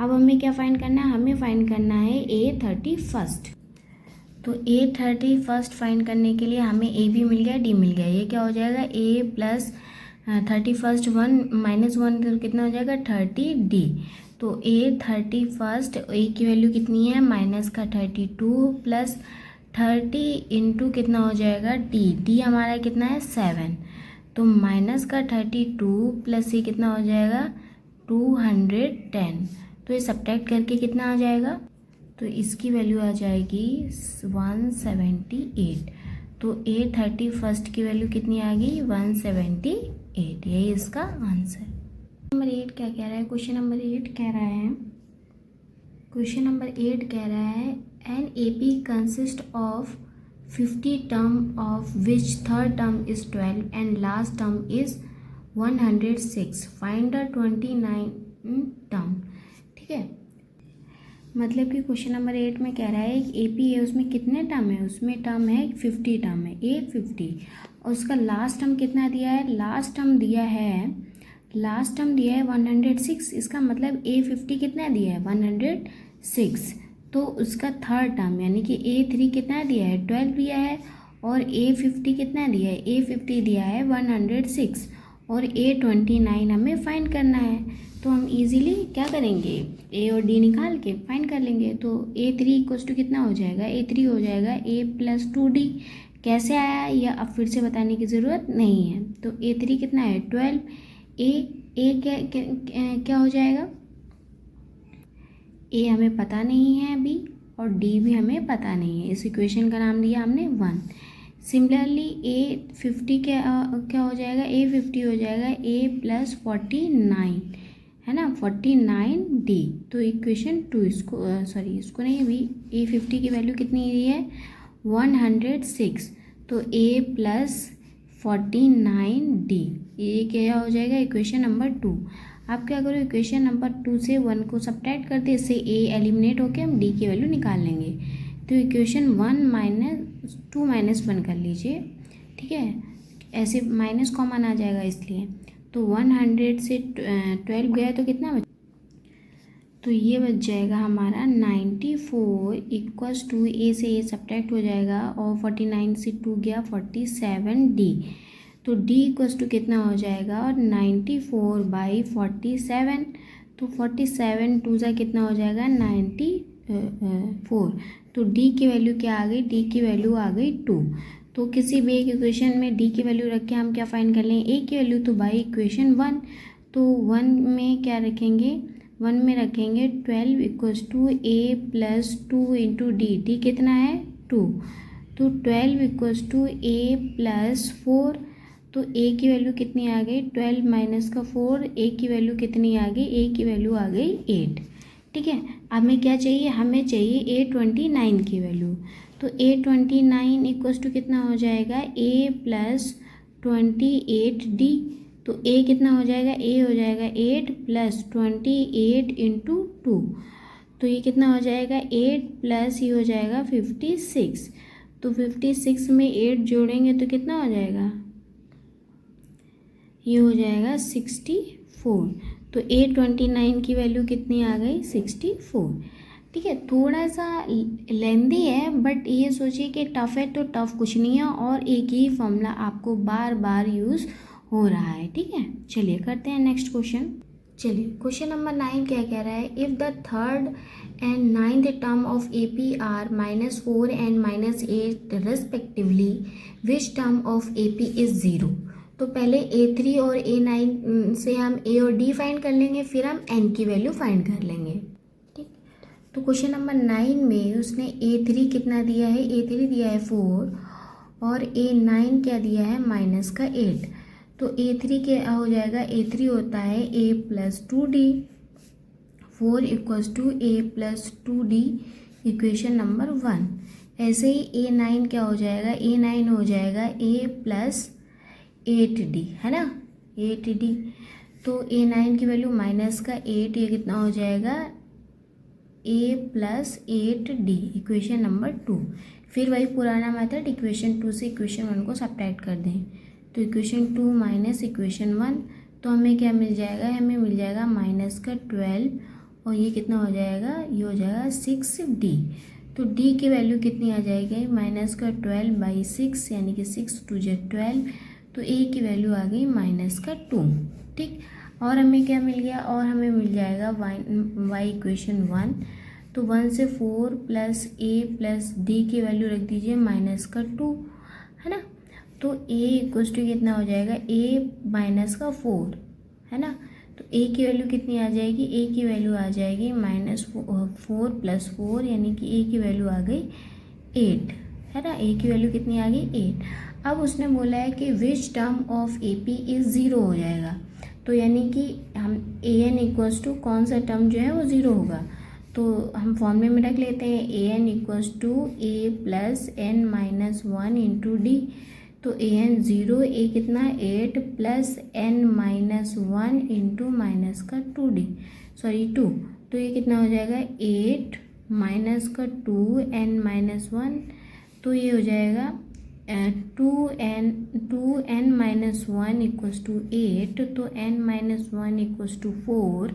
अब हमें क्या फाइंड करना है, हमें फाइंड करना है A31। तो A31 फाइंड करने के लिए हमें A भी मिल गया, D मिल गया, ये क्या हो जाएगा A प्लस 31 1 माइनस 1, तो कितना हो जाएगा 30D। तो A31 A की वैल्यू कितनी है माइनस का 32 प्लस 30 इंटू कितना हो जाएगा D हमारा कितना है 7, तो माइनस का 32 प्लस ये कितना हो जाएगा 210। तो ये सब्ट्रैक्ट करके कितना आ जाएगा, तो इसकी वैल्यू आ जाएगी 178। तो A31 की वैल्यू कितनी आ गई 178, यही इसका आंसर। नंबर 8 क्या कह रहा है, क्वेश्चन नंबर 8 कह रहा है an AP consist of 50 term of which third term is 12 and last term is 106, find the 29 term, ठीक है। मतलब कि क्वेश्चन नंबर 8 में कह रहा है एक AP है, उसमें कितने टर्म है, उसमें टर्म है 50 टर्म है, A 50, और उसका लास्ट टर्म कितना दिया है, लास्ट टर्म दिया है 106। इसका मतलब A50 कितना दिया है 106। तो उसका थर्ड टर्म यानी कि A3 कितना दिया है 12 दिया है, और A50 कितना दिया है, A50 दिया है 106, और A29 हमें फाइंड करना है। तो हम इजीली क्या करेंगे, A और D निकाल के फाइंड कर लेंगे। तो A3 इक्वल्स टू कितना हो जाएगा, A3 हो जाएगा A+2D। कैसे आया यह अब फिर से बताने की ज़रूरत नहीं है। तो A3 कितना है 12, ए क्या हो जाएगा, ए हमें पता नहीं है अभी, और डी भी हमें पता नहीं है। इस इक्वेशन का नाम दिया हमने 1। सिमिलरली A50 क्या हो जाएगा, A50 हो जाएगा A+49, है ना, 49D। तो इक्वेशन 2 इसको नहीं, अभी A50 की वैल्यू कितनी दी है 106, तो A+49D, ये क्या हो जाएगा इक्वेशन नंबर 2। आप क्या करो, इक्वेशन नंबर 2 से 1 को सब्ट्रैक्ट कर दे, इससे A एलिमिनेट होकर हम D की वैल्यू निकाल लेंगे। तो इक्वेशन 2 - 1 कर लीजिए, ठीक है, ऐसे माइनस कॉमन आ जाएगा इसलिए। तो 100 से 12 गया तो कितना बचा, तो ये बच जाएगा हमारा 94 इक्वल्स टू ए से ए सब्ट्रैक्ट हो जाएगा, और 49 से 2 गया 47D। तो D इक्वल्स टू कितना हो जाएगा, और 94/47। तो 47 2 ज़ा कितना हो जाएगा 94। तो D की वैल्यू क्या आ गई, D की वैल्यू आ गई 2। तो किसी भी एक इक्वेशन में D की वैल्यू रख के हम क्या फाइंड कर लेंगे, A की वैल्यू, तो बाई इक्वेशन 1। तो 1 में क्या रखेंगे, 1 में रखेंगे 12 equals to A+2 into d कितना है 2। तो 12 इक्वल्स टू A+4। तो A की वैल्यू कितनी आ गई, 12 माइनस का 4, A की वैल्यू कितनी आ गई, A की वैल्यू आ गई 8। ठीक है, हमें क्या चाहिए, हमें चाहिए A29 की वैल्यू। तो A29 इक्वल्स टू कितना हो जाएगा A+28D। तो A कितना हो जाएगा, A हो जाएगा 8 + 28 इंटू 2। तो ये कितना हो जाएगा 8 प्लस ये हो जाएगा 56। तो 56 में 8 जोड़ेंगे तो कितना हो जाएगा, ये हो जाएगा 64। तो A29 की वैल्यू कितनी आ गई 64। ठीक है, थोड़ा सा लेंदी है, बट ये सोचिए कि टफ़ है तो टफ़ कुछ नहीं है, और एक ही फॉर्मूला आपको बार बार यूज़ हो रहा है। ठीक है, चलिए करते हैं नेक्स्ट क्वेश्चन। चलिए क्वेश्चन नंबर 9 क्या कह रहा है, if the third and 9th term of AP are -4 and -8 respectively, which term of AP is 0। तो पहले A3 और A9 से हम A और D फाइंड कर लेंगे, फिर हम N की वैल्यू फाइंड कर लेंगे। ठीक, तो क्वेश्चन नंबर 9 में उसने A3 कितना दिया है, A3 दिया है 4, और A9 क्या दिया है -8। तो A3 क्या हो जाएगा, A3 होता है A+2D, 4 equals to A+2D, equation number 1। ऐसे ही A9 क्या हो जाएगा, A9 हो जाएगा A+8D, है ना, 8D। तो A9 की वैल्यू -8, ये कितना हो जाएगा A+8D, इक्वेशन नंबर 2। फिर वही पुराना मेथड, इक्वेशन 2 से इक्वेशन 1 को सब्ट्रैक्ट कर दें। तो इक्वेशन 2 माइनस इक्वेशन 1, तो हमें क्या मिल जाएगा, हमें मिल जाएगा -12, और ये कितना हो जाएगा, ये हो जाएगा 6D। तो D की वैल्यू कितनी आ जाएगी, -12/6, यानी कि 6 2 × 12। तो A की वैल्यू आ गई -2। ठीक, और हमें क्या मिल गया, और हमें मिल जाएगा y इक्वेशन 1। तो 1 से 4 + A + D की वैल्यू रख दीजिए -2, है ना। तो A इक्वल्स टू कितना हो जाएगा, A -4, है ना। तो A की वैल्यू कितनी आ जाएगी, A की वैल्यू आ जाएगी -4 + 4, यानी कि A की वैल्यू आ गई 8, है ना। A की वैल्यू कितनी आ गई 8। अब उसने बोला है कि विच टर्म ऑफ AP इज़ 0 हो जाएगा। तो यानी कि हम AN इक्वल्स टू कौन सा टर्म जो है वो 0 होगा। तो हम फॉर्मूले में रख लेते हैं, AN equals to A + n - 1 into D। तो AN 0, A कितना 8 + n - 1 इंटू -2D, सॉरी 2। तो ये कितना हो जाएगा 8 - 2 n - 1, तो ये हो जाएगा 2n minus one equals to 8, तो n minus one equals to 4,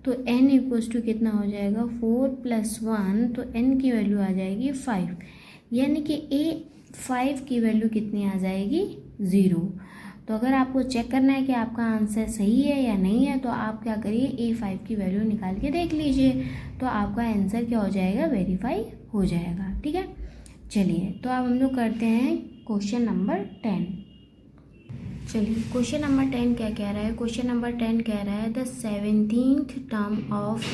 तो n इक्वल्स टू कितना हो जाएगा 4 प्लस 1, तो n की वैल्यू आ जाएगी 5, यानी कि A5 की वैल्यू कितनी आ जाएगी 0। तो अगर आपको चेक करना है कि आपका आंसर सही है या नहीं है, तो आप क्या करिए A5 की वैल्यू निकाल के देख लीजिए, तो आपका आंसर क्या हो जाएगा, वेरीफाई हो जाएगा। ठीक है, चलिए तो अब हम लोग करते हैं क्वेश्चन नंबर 10। चलिए क्वेश्चन नंबर 10 क्या कह रहा है, क्वेश्चन नंबर 10 कह रहा है the 17th term of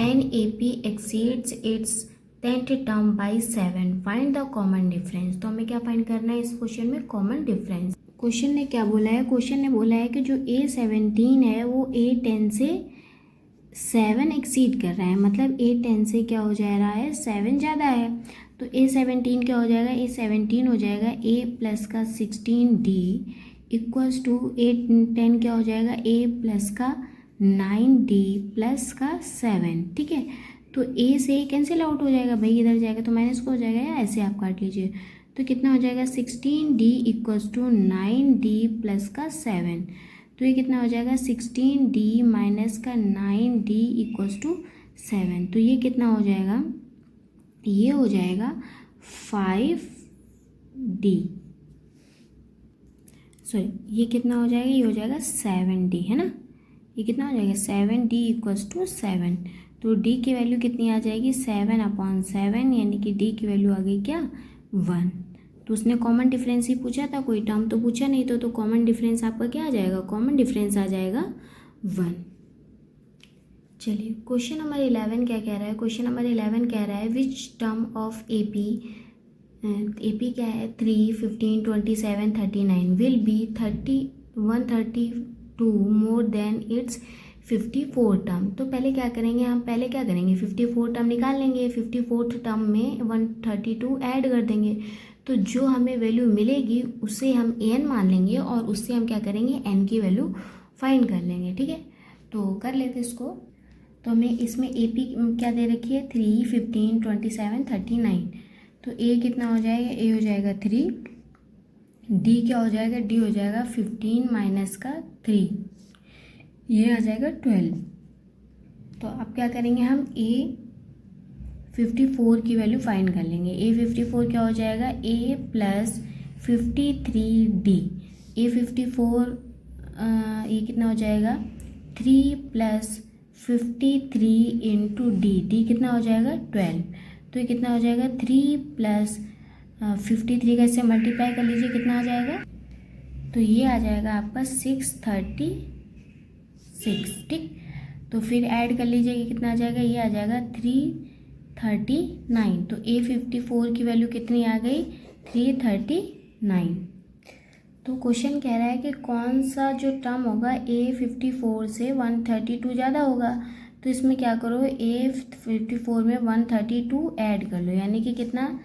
an A P exceeds its 10th term by 7, find the common difference. तो हमें क्या फाइंड करना है इस क्वेश्चन में, कॉमन डिफरेंस। क्वेश्चन ने क्या बोला है, क्वेश्चन ने बोला है कि जो A17 है वो A10 से 7 एक्सीड कर रहा है, मतलब A10 से क्या हो जा रहा है, 7 ज़्यादा है। तो A17 क्या हो जाएगा, A17 हो जाएगा A प्लस का 16D इक्वल्स टू A10 क्या हो जाएगा, A प्लस का 9D प्लस का 7। ठीक है, तो A से कैंसिल आउट हो जाएगा भाई, इधर जाएगा तो माइनस को हो जाएगा, या ऐसे आप काट लीजिए। तो कितना हो जाएगा 16D equals to 9D plus का 7, तो ये कितना हो जाएगा 16D माइनस का 9D इक्वल्स टू 7, तो ये कितना हो जाएगा, ये हो जाएगा 5D, सॉरी ये कितना हो जाएगा, ये हो जाएगा 7D, है ना, ये कितना हो जाएगा 7D इक्वल्स टू 7, तो D की वैल्यू कितनी आ जाएगी 7/7, यानी कि D की वैल्यू आ गई क्या 1। तो उसने कॉमन डिफरेंस ही पूछा था, कोई टर्म तो पूछा नहीं, तो कॉमन डिफरेंस आपका क्या आ जाएगा, कॉमन डिफरेंस आ जाएगा 1। चलिए क्वेश्चन नंबर 11 क्या कह रहा है, क्वेश्चन नंबर 11 कह रहा है विच टर्म ऑफ AP क्या है 3, 15, 27, 39 will be 132 more than it's 54 term. तो पहले क्या करेंगे, हम पहले क्या करेंगे 54 टर्म निकाल लेंगे, 54th टर्म में 132 ऐड कर देंगे, तो जो हमें वैल्यू मिलेगी उसे हम an मान लेंगे और उससे हम क्या करेंगे n की वैल्यू फाइंड कर लेंगे। ठीक है, तो कर लेते इसको। तो हमें इसमें AP क्या दे रखी है 3, 15, 27, 39, तो A कितना हो जाएगा, A हो जाएगा 3, D क्या हो जाएगा, D हो जाएगा 15 माइनस का 3, ये आ जाएगा 12। तो अब क्या करेंगे हम A54 की वैल्यू फाइंड कर लेंगे। A54 क्या हो जाएगा, A प्लस 53D, A54 ये कितना हो जाएगा 3 प्लस 53 इंटू D कितना हो जाएगा 12, तो ये कितना हो जाएगा 3 प्लस 53 का इससे मल्टीप्लाई कर लीजिए, कितना आ जाएगा, तो ये आ जाएगा आपका 636। ठीक, तो फिर ऐड कर लीजिए कि कितना आ जाएगा, ये आ जाएगा 339, तो A54 की वैल्यू कितनी आ गई 339। तो क्वेश्चन कह रहा है कि कौन सा जो टर्म होगा A54 से 132 ज़्यादा होगा, तो इसमें क्या करो A54 में 132 ऐड कर लो, यानी कि कितना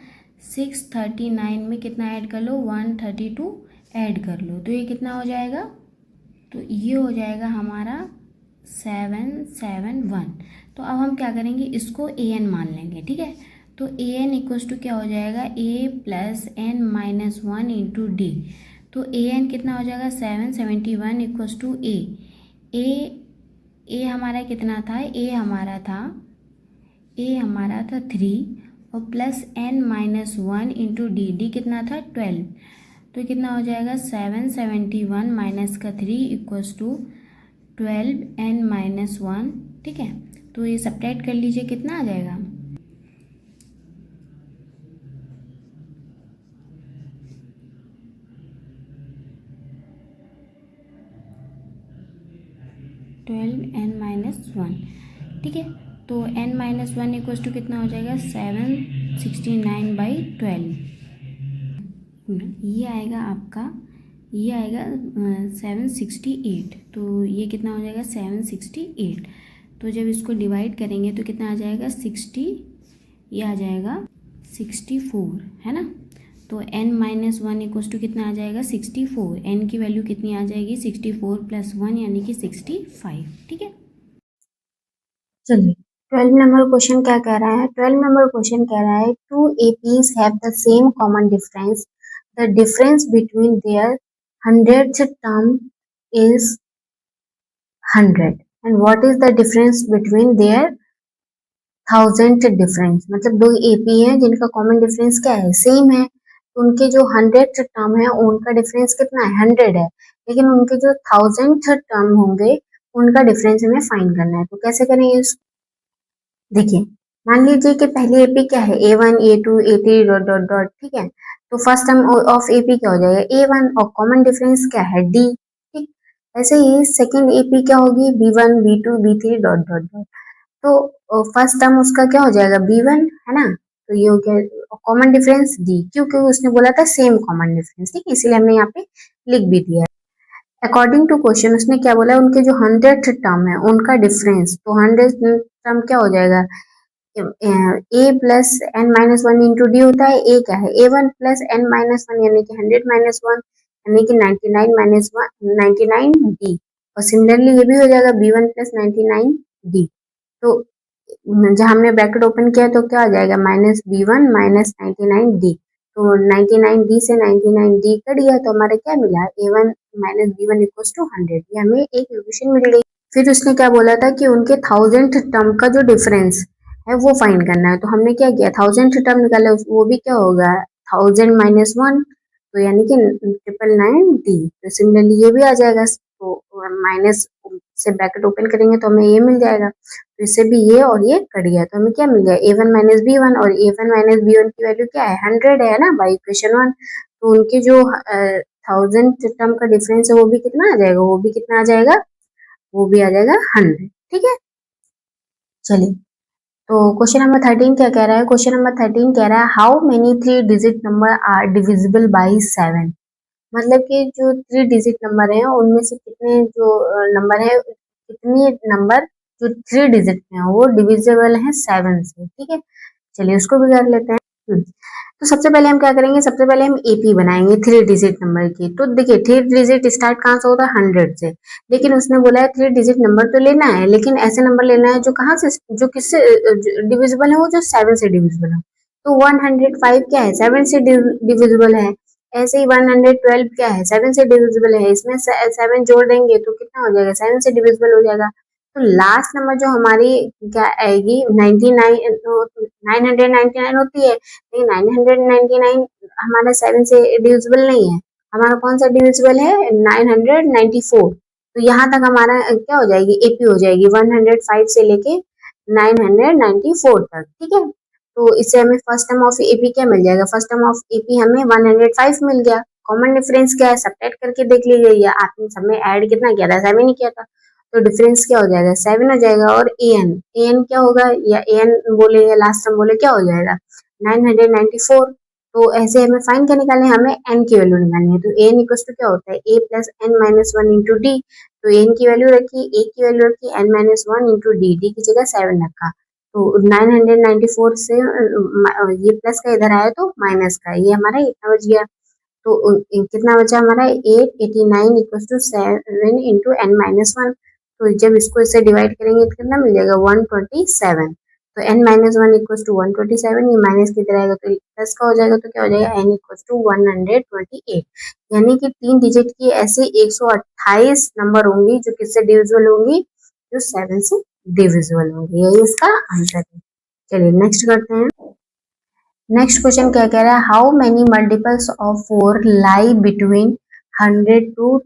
639 में कितना ऐड कर लो 132 ऐड कर लो, तो ये कितना हो जाएगा, तो ये हो जाएगा हमारा 771। तो अब हम क्या करेंगे, इसको an मान लेंगे। ठीक है, तो an इक्वल्स टू क्या हो जाएगा A plus n minus 1 into D, तो an कितना हो जाएगा 771 इक्वल्स टू a हमारा कितना था, a हमारा था 3 और plus n minus 1 into d कितना था 12, तो कितना हो जाएगा 771 माइनस का 3 इक्वल्स टू 12n माइनस 1। ठीक है, तो ये सब्ट्रैक्ट कर लीजिए, कितना आ जाएगा 12n माइनस 1। ठीक है, तो n माइनस 1 इक्वल्स टू कितना हो जाएगा 769/12, ये आएगा आपका, ये आएगा 768, तो ये कितना हो जाएगा 768। तो जब इसको डिवाइड करेंगे तो कितना आ जाएगा 60, ये आ जाएगा 64, है ना, तो n माइनस 1 इक्वल्स टू कितना आ जाएगा 64, n की वैल्यू कितनी आ जाएगी 64 प्लस 1 यानी कि 65। ठीक है, चलिए 12 नंबर क्वेश्चन क्या कह रहा है, 12 नंबर क्वेश्चन कह रहा है two APs have the same common difference, the difference between their 100th term is 100 and what is the difference between their 1000th difference, मतलब दो एपी हैं जिनका कॉमन डिफरेंस क्या है, सेम है, तो उनके जो 100th टर्म है उनका डिफरेंस कितना है, 100 है, लेकिन उनके जो 1000th टर्म होंगे उनका डिफरेंस हमें फाइंड करना है। तो कैसे करेंगे इसको, देखिए मान लीजिए कि पहली एपी क्या है, A1 A2 A3 dot dot dot, ठीक है, तो फर्स्ट टर्म ऑफ एपी क्या हो जाएगा, A1 और कॉमन डिफरेंस क्या है, D, ठीक। ऐसे ही सेकेंड एपी क्या होगी, B1 B2 B3 dot dot dot, तो फर्स्ट टर्म उसका क्या हो जाएगा, B1 है ना, तो ये हो गया कॉमन डिफरेंस D, क्योंकि उसने बोला था सेम कॉमन डिफरेंस, ठीक है, इसीलिए हमने यहाँ पे लिख भी दिया है। अकॉर्डिंग टू क्वेश्चन उसने क्या बोला, उनके जो 100th टर्म है उनका डिफरेंस, तो 100th टर्म क्या हो जाएगा, A plus N minus one into D होता है, ए क्या है, A1 plus N minus one यानी कि 100 माइनस वन यानी कि 99 माइनस वन 99 डी, और सिमिलरली ये भी हो जाएगा B1 प्लस 99 डी, तो जब हमने ब्रैकेट ओपन किया तो क्या आ जाएगा, माइनस B1 माइनस 99 डी, तो 99 डी से 99 डी कट गया तो हमारा क्या मिला, A1 minus B1 equals to 100, ये हमें एक इक्वेशन मिल गई। फिर उसने क्या बोला था कि उनके 1000th टर्म का जो डिफरेंस है वो फाइंड करना है, तो हमने क्या किया, 1000th टर्म निकाला, वो भी क्या होगा 1000 माइनस वन, तो यानी कि 999D, तो सिमिलरली ये भी आ जाएगा, तो माइनस से ब्रैकेट ओपन करेंगे तो हमें ये मिल जाएगा, तो इससे भी ये और ये कट गया, तो हमें क्या मिल गया, A1 माइनस B1, और A1 माइनस B1 की वैल्यू क्या है, 100 है ना बाई इक्वेशन 1, तो उनके जो 1000th टर्म का डिफरेंस है वो भी कितना आ जाएगा, वो भी कितना आ जाएगा, वो भी आ जाएगा 100, ठीक है। चलिए, तो क्वेश्चन नंबर 13 क्या कह रहा है, क्वेश्चन नंबर 13 कह रहा है how many 3 digit number are divisible by 7, मतलब कि जो 3 डिजिट नंबर है उनमें से कितने जो नंबर है, कितनी नंबर जो 3 डिजिट में है वो डिविजिबल है 7 से, ठीक है। चलिए उसको भी कर लेते हैं। तो सबसे पहले हम क्या करेंगे, सबसे पहले हम एपी बनाएंगे 3 डिजिट नंबर की, तो देखिए 3 डिजिट स्टार्ट कहाँ से होता है, 100 से, लेकिन उसने बोला है 3 डिजिट नंबर तो लेना है, लेकिन ऐसे नंबर लेना है जो कहाँ से, जो किससे डिविजिबल है, वो जो 7 से डिविजिबल है, तो 105 क्या है, 7 से डिविजिबल है, ऐसे ही 112 क्या है, 7 से डिविजिबल है, इसमें 7 जोड़ देंगे तो कितना हो जाएगा, 7 से डिविजिबल हो जाएगा, तो लास्ट नंबर जो हमारी क्या आएगी 99, 999 होती है, नहीं 999 हमारा 7 से डिविजिबल नहीं है, हमारा कौन सा डिविजिबल है 994, तो यहाँ तक हमारा क्या हो जाएगी, एपी हो जाएगी 105 से लेके 994 तक, ठीक है। तो इससे हमें फर्स्ट टर्म ऑफ एपी क्या मिल जाएगा, फर्स्ट टर्म ऑफ एपी हमें 105 मिल गया, कॉमन डिफरेंस क्या है, सबट्रैक्ट करके देख लीजिए, या आपने सब में ऐड कितना किया था, 7 ही किया था, तो डिफरेंस क्या हो जाएगा, 7 हो जाएगा, और एन क्या होगा, या एन बोले या लास्ट टर्म बोले क्या हो जाएगा 994, तो ऐसे हमें फाइन क्या निकालने, हमें एन की वैल्यू निकालनी है, तो एन इक्वल टू क्या होता है, A plus N minus one into D, तो एन की वैल्यू रखी, ए की वैल्यू रखी N minus one into D, D की जगह 7 रखा, तो 994 से ये प्लस का इधर आया तो माइनस का, ये हमारा इतना बच गया, तो कितना बचा हमारा 889 equal to 7 into n minus one, तो जब इसको इससे डिवाइड करेंगे तो कितना मिल जाएगा 127, तो n minus one equal to 127, ये माइनस की तरह आएगा तो प्लस का हो जाएगा, तो क्या हो जाएगा n इक्वल टू 128, यानी कि 3 डिजिट की ऐसे 128 नंबर होंगी जो किससे डिविजिबल होंगी, जो 7 से डिविजिबल होंगी, यही इसका आंसर है। चलिए नेक्स्ट करते हैं। नेक्स्ट क्वेश्चन क्या कह रहा है, how many multiples of 4 lie between 100 to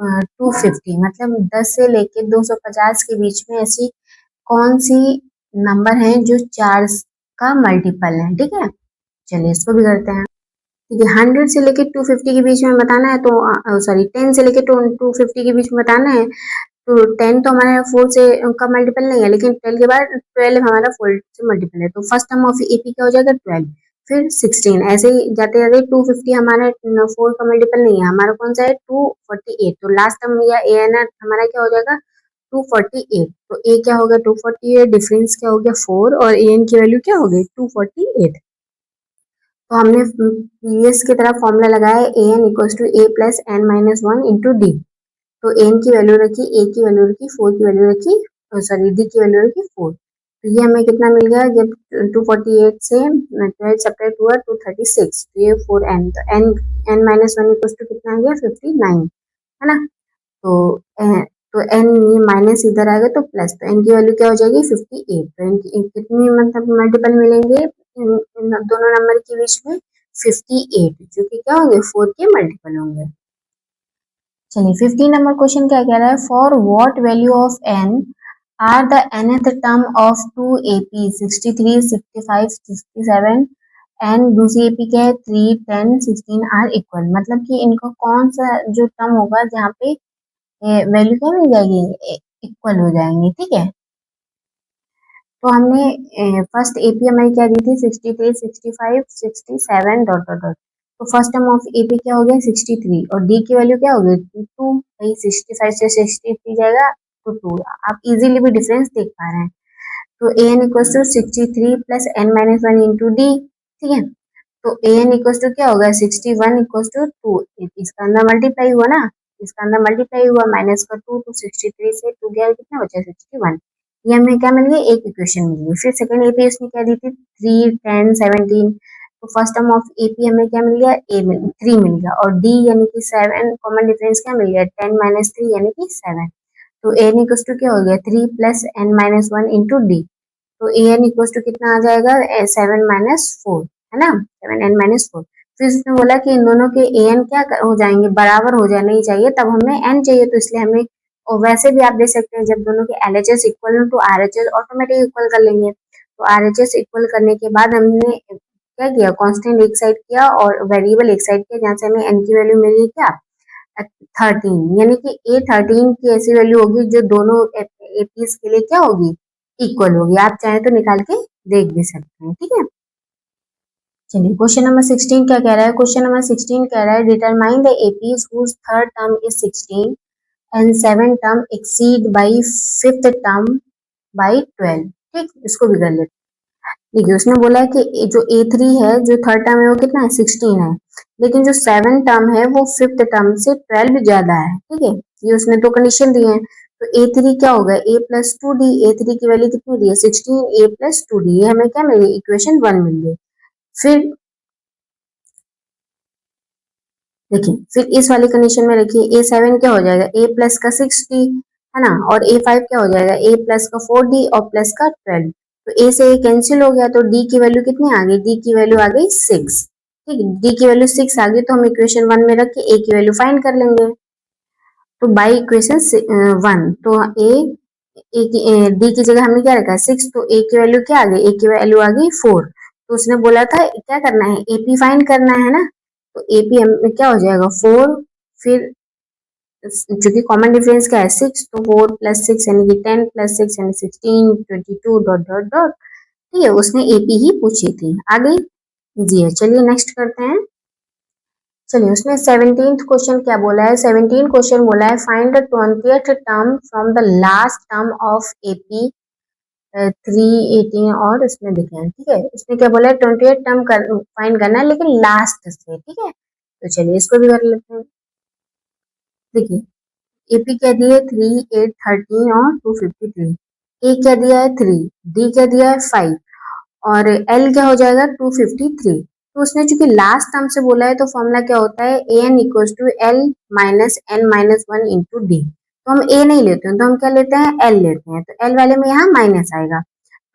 250, मतलब 10 से लेके 250 के बीच में ऐसी कौन सी नंबर है जो 4 का मल्टीपल है, ठीक है। चलिए इसको भी करते हैं। ठीक है, 100 से लेके 250 के बीच में बताना है, तो सॉरी 10 से लेके 250 के बीच में बताना है, तो 10 तो हमारा 4 से का मल्टीपल नहीं है, लेकिन 12 के बाद 12 हमारा 4 से मल्टीपल है, तो फर्स्ट टर्म ऑफ एपी क्या हो जाएगा 12, फिर 16, ऐसे ही जाते जाते 250 हमारा 4 का मल्टीपल नहीं है, हमारा कौन सा है 248, तो लास्ट टर्म या ए एन हमारा क्या हो जाएगा 248, तो ए क्या हो गया 248, डिफरेंस क्या हो गया 4, और ए एन की वैल्यू क्या हो गई 248, तो हमने प्रीवियस की तरह फॉर्मूला लगाया A N equals to A plus N minus one into D, तो एन की वैल्यू रखी, ए की वैल्यू रखी, 4 की वैल्यू रखी, सॉरी डी की वैल्यू रखी 4, तो ये हमें कितना मिल गया, जब 248 से 12 सब्ट्रैक्ट हुआ 236, तो ये 4n, तो n minus one equal to कितना आ गया 59, है ना। तो तो n ये माइनस इधर आएगा तो प्लस, तो n की वैल्यू क्या हो जाएगी 58, तो n की कितनी मतलब मल्टीपल मिलेंगे इन दोनों नंबर के बीच में 58, जो कि क्या होंगे 4 के मल्टीपल होंगे। चलिए 15 नंबर क्वेश्चन क्या कह रहा है, for what value of n are the nth term of 2ap 63 65 67 and दूसरी एपी क्या है 3 10 16 आर इक्वल, मतलब कि इनका कौन सा जो टर्म होगा जहाँ पे वैल्यू क्या मिल जाएगी, इक्वल हो जाएंगे, ठीक है। तो हमने फर्स्ट एपी हमें क्या दी थी 63 65 67 डॉट डॉट डॉट, तो फर्स्ट टर्म ऑफ एपी क्या हो गया 63 और डी की वैल्यू क्या हो गई 2, भाई 65 से 63 जाएगा तो 2, आप इजीली भी डिफरेंस देख पा रहे हैं। तो ए N equal to 63 plus N minus one into D, ठीक है। तो ए एन इक्वल टू क्या होगा 61 इक्वल टू 2, इसका अंदर मल्टीप्लाई हुआ ना, इसका अंदर मल्टीप्लाई हुआ माइनस का 2, तो 63 से 2 गया कितना बचा 61, ये हमें क्या मिल गया एक इक्वेशन मिल गई। फिर सेकंड एपी उसने क्या दी थी 3 10 17, तो फर्स्ट टर्म ऑफ एपी हमें क्या मिल गया 3 मिल गया, और डी यानी कि 7 कॉमन डिफरेंस क्या मिल गया 10 माइनस 3 यानी कि 7, तो ए एन इक्वल टू क्या हो गया 3 plus N minus one into D, तो ए एन इक्वल टू कितना आ जाएगा 7 - 4, है ना, 7n - 4। फिर उसने बोला कि इन दोनों के ए एन क्या हो जाएंगे, बराबर हो जाने चाहिए, तब हमें एन चाहिए, तो इसलिए हमें, और वैसे भी आप देख सकते हैं जब दोनों के एल एच एस इक्वल हो तो R H S automatic equal कर लेंगे, तो आर एच एस इक्वल करने के बाद हमने क्या किया, कांस्टेंट एक साइड किया और वेरिएबल एक साइड किया, जहाँ से हमें एन की वैल्यू मिली क्या 13, यानी कि ए 13 की ऐसी वैल्यू होगी जो दोनों एपीज के लिए क्या होगी, इक्वल होगी। आप चाहें तो निकाल के देख भी सकते हैं, ठीक है। चलिए क्वेश्चन नंबर 16 क्या कह रहा है, क्वेश्चन नंबर 16 कह रहा है determine the APs whose third term is 16 and seven term exceed by fifth term by 12, ठीक, इसको भी कर लेते हैं। देखिए उसने बोला है कि जो A3 है, जो थर्ड टर्म है वो कितना है 16 है, लेकिन जो सेवन टर्म है वो फिफ्थ टर्म से 12 ज्यादा है, ठीक है। ये उसने दो कंडीशन दी है, तो A3 क्या होगा a plus two D, A3 की वैल्यू कितनी दी है 16, a प्लस टू डी, ये हमें क्या मिली इक्वेशन 1 मिल गई। फिर देखिए, फिर इस वाली कंडीशन में रखिए A7 क्या हो जाएगा a प्लस का 6d, है ना, और A5 क्या हो जाएगा a प्लस का 4d और प्लस का 12, तो a से a कैंसिल हो गया, तो d की वैल्यू कितनी आ गई, d की वैल्यू आ गई 6, ठीक है, d की वैल्यू 6 आ गई, तो हम इक्वेशन 1 में रख के a की वैल्यू फाइंड कर लेंगे। तो बाई इक्वेशन 1, तो डी की जगह हमने क्या रखा 6, तो ए की वैल्यू क्या आ गई, ए की वैल्यू आ गई 4, तो उसने बोला था क्या करना है एपी फाइंड करना है ना, तो एपी में क्या हो जाएगा 4, फिर चूंकि कॉमन डिफरेंस क्या है 6, तो 4 प्लस 6 यानी कि 10 प्लस 6 यानी 16 22 डॉट डॉट डॉट, ठीक है, उसने एपी ही पूछी थी, आ गई जी है। चलिए नेक्स्ट करते हैं। चलिए उसने 17th क्वेश्चन क्या बोला है, 17 क्वेश्चन बोला है find the 20th term from the last term of AP 318, और इसमें दिखे हैं, ठीक है, उसने क्या बोला है 20th टर्म फाइंड करना है लेकिन लास्ट से, ठीक है, तो चलिए इसको भी कर लेते हैं। देखिए एपी क्या दिया है 3 8 13 और 253, ए क्या दिया है 3, डी क्या दिया है 5 और एल क्या हो जाएगा 253, तो उसने चूंकि लास्ट टर्म से बोला है तो फॉर्मूला क्या होता है A N equal to L minus N minus one into D, तो हम ए नहीं लेते हैं तो हम क्या लेते हैं एल लेते हैं, तो एल वाले में यहाँ माइनस आएगा,